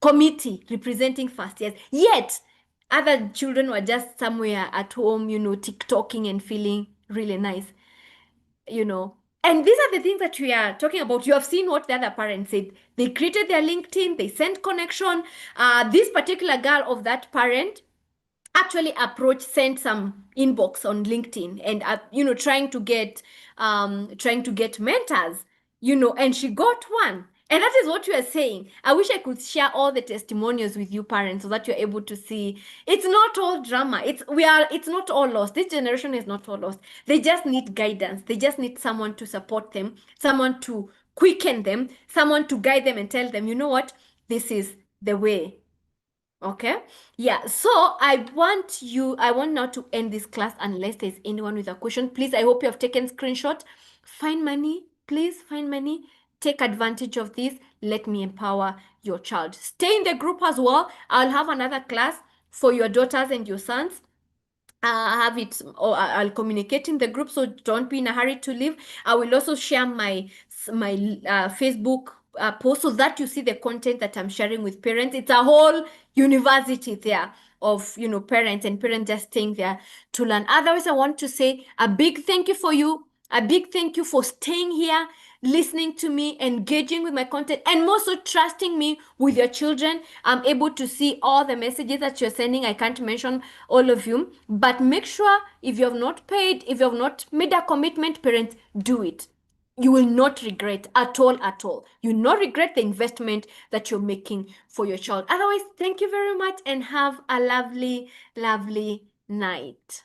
committee representing first years. Yet, other children were just somewhere at home, TikToking and feeling really nice, And these are the things that we are talking about. You have seen what the other parents said. They created their LinkedIn, they sent connection. This particular girl of that parent actually sent some inbox on LinkedIn and trying to get mentors, and she got one. And that is what you are saying. I wish I could share all the testimonials with you parents so that you're able to see it's not all drama. It's not all lost. This generation is not all lost. They just need guidance. They just need someone to support them, someone to quicken them, someone to guide them and tell them, you know what, this is the way. Okay. Yeah. So I want now to end this class unless there's anyone with a question. Please, I hope you have taken screenshot. Find money. Please find money. Take advantage of this. Let me empower your child. Stay in the group as well. I'll have another class for your daughters and your sons. Have it, or I'll communicate in the group, so don't be in a hurry to leave. I will also share my Facebook post so that you see the content that I'm sharing with parents. It's a whole university there of parents and parents just staying there to learn. Otherwise, I want to say a big thank you for you. A big thank you for staying here, listening to me, engaging with my content, and more so trusting me with your children. I'm able to see all the messages that you're sending. I can't mention all of you, but make sure if you have not paid, if you have not made a commitment, parents, do it. You will not regret at all, at all. You will not regret the investment that you're making for your child. Otherwise, thank you very much and have a lovely, lovely night.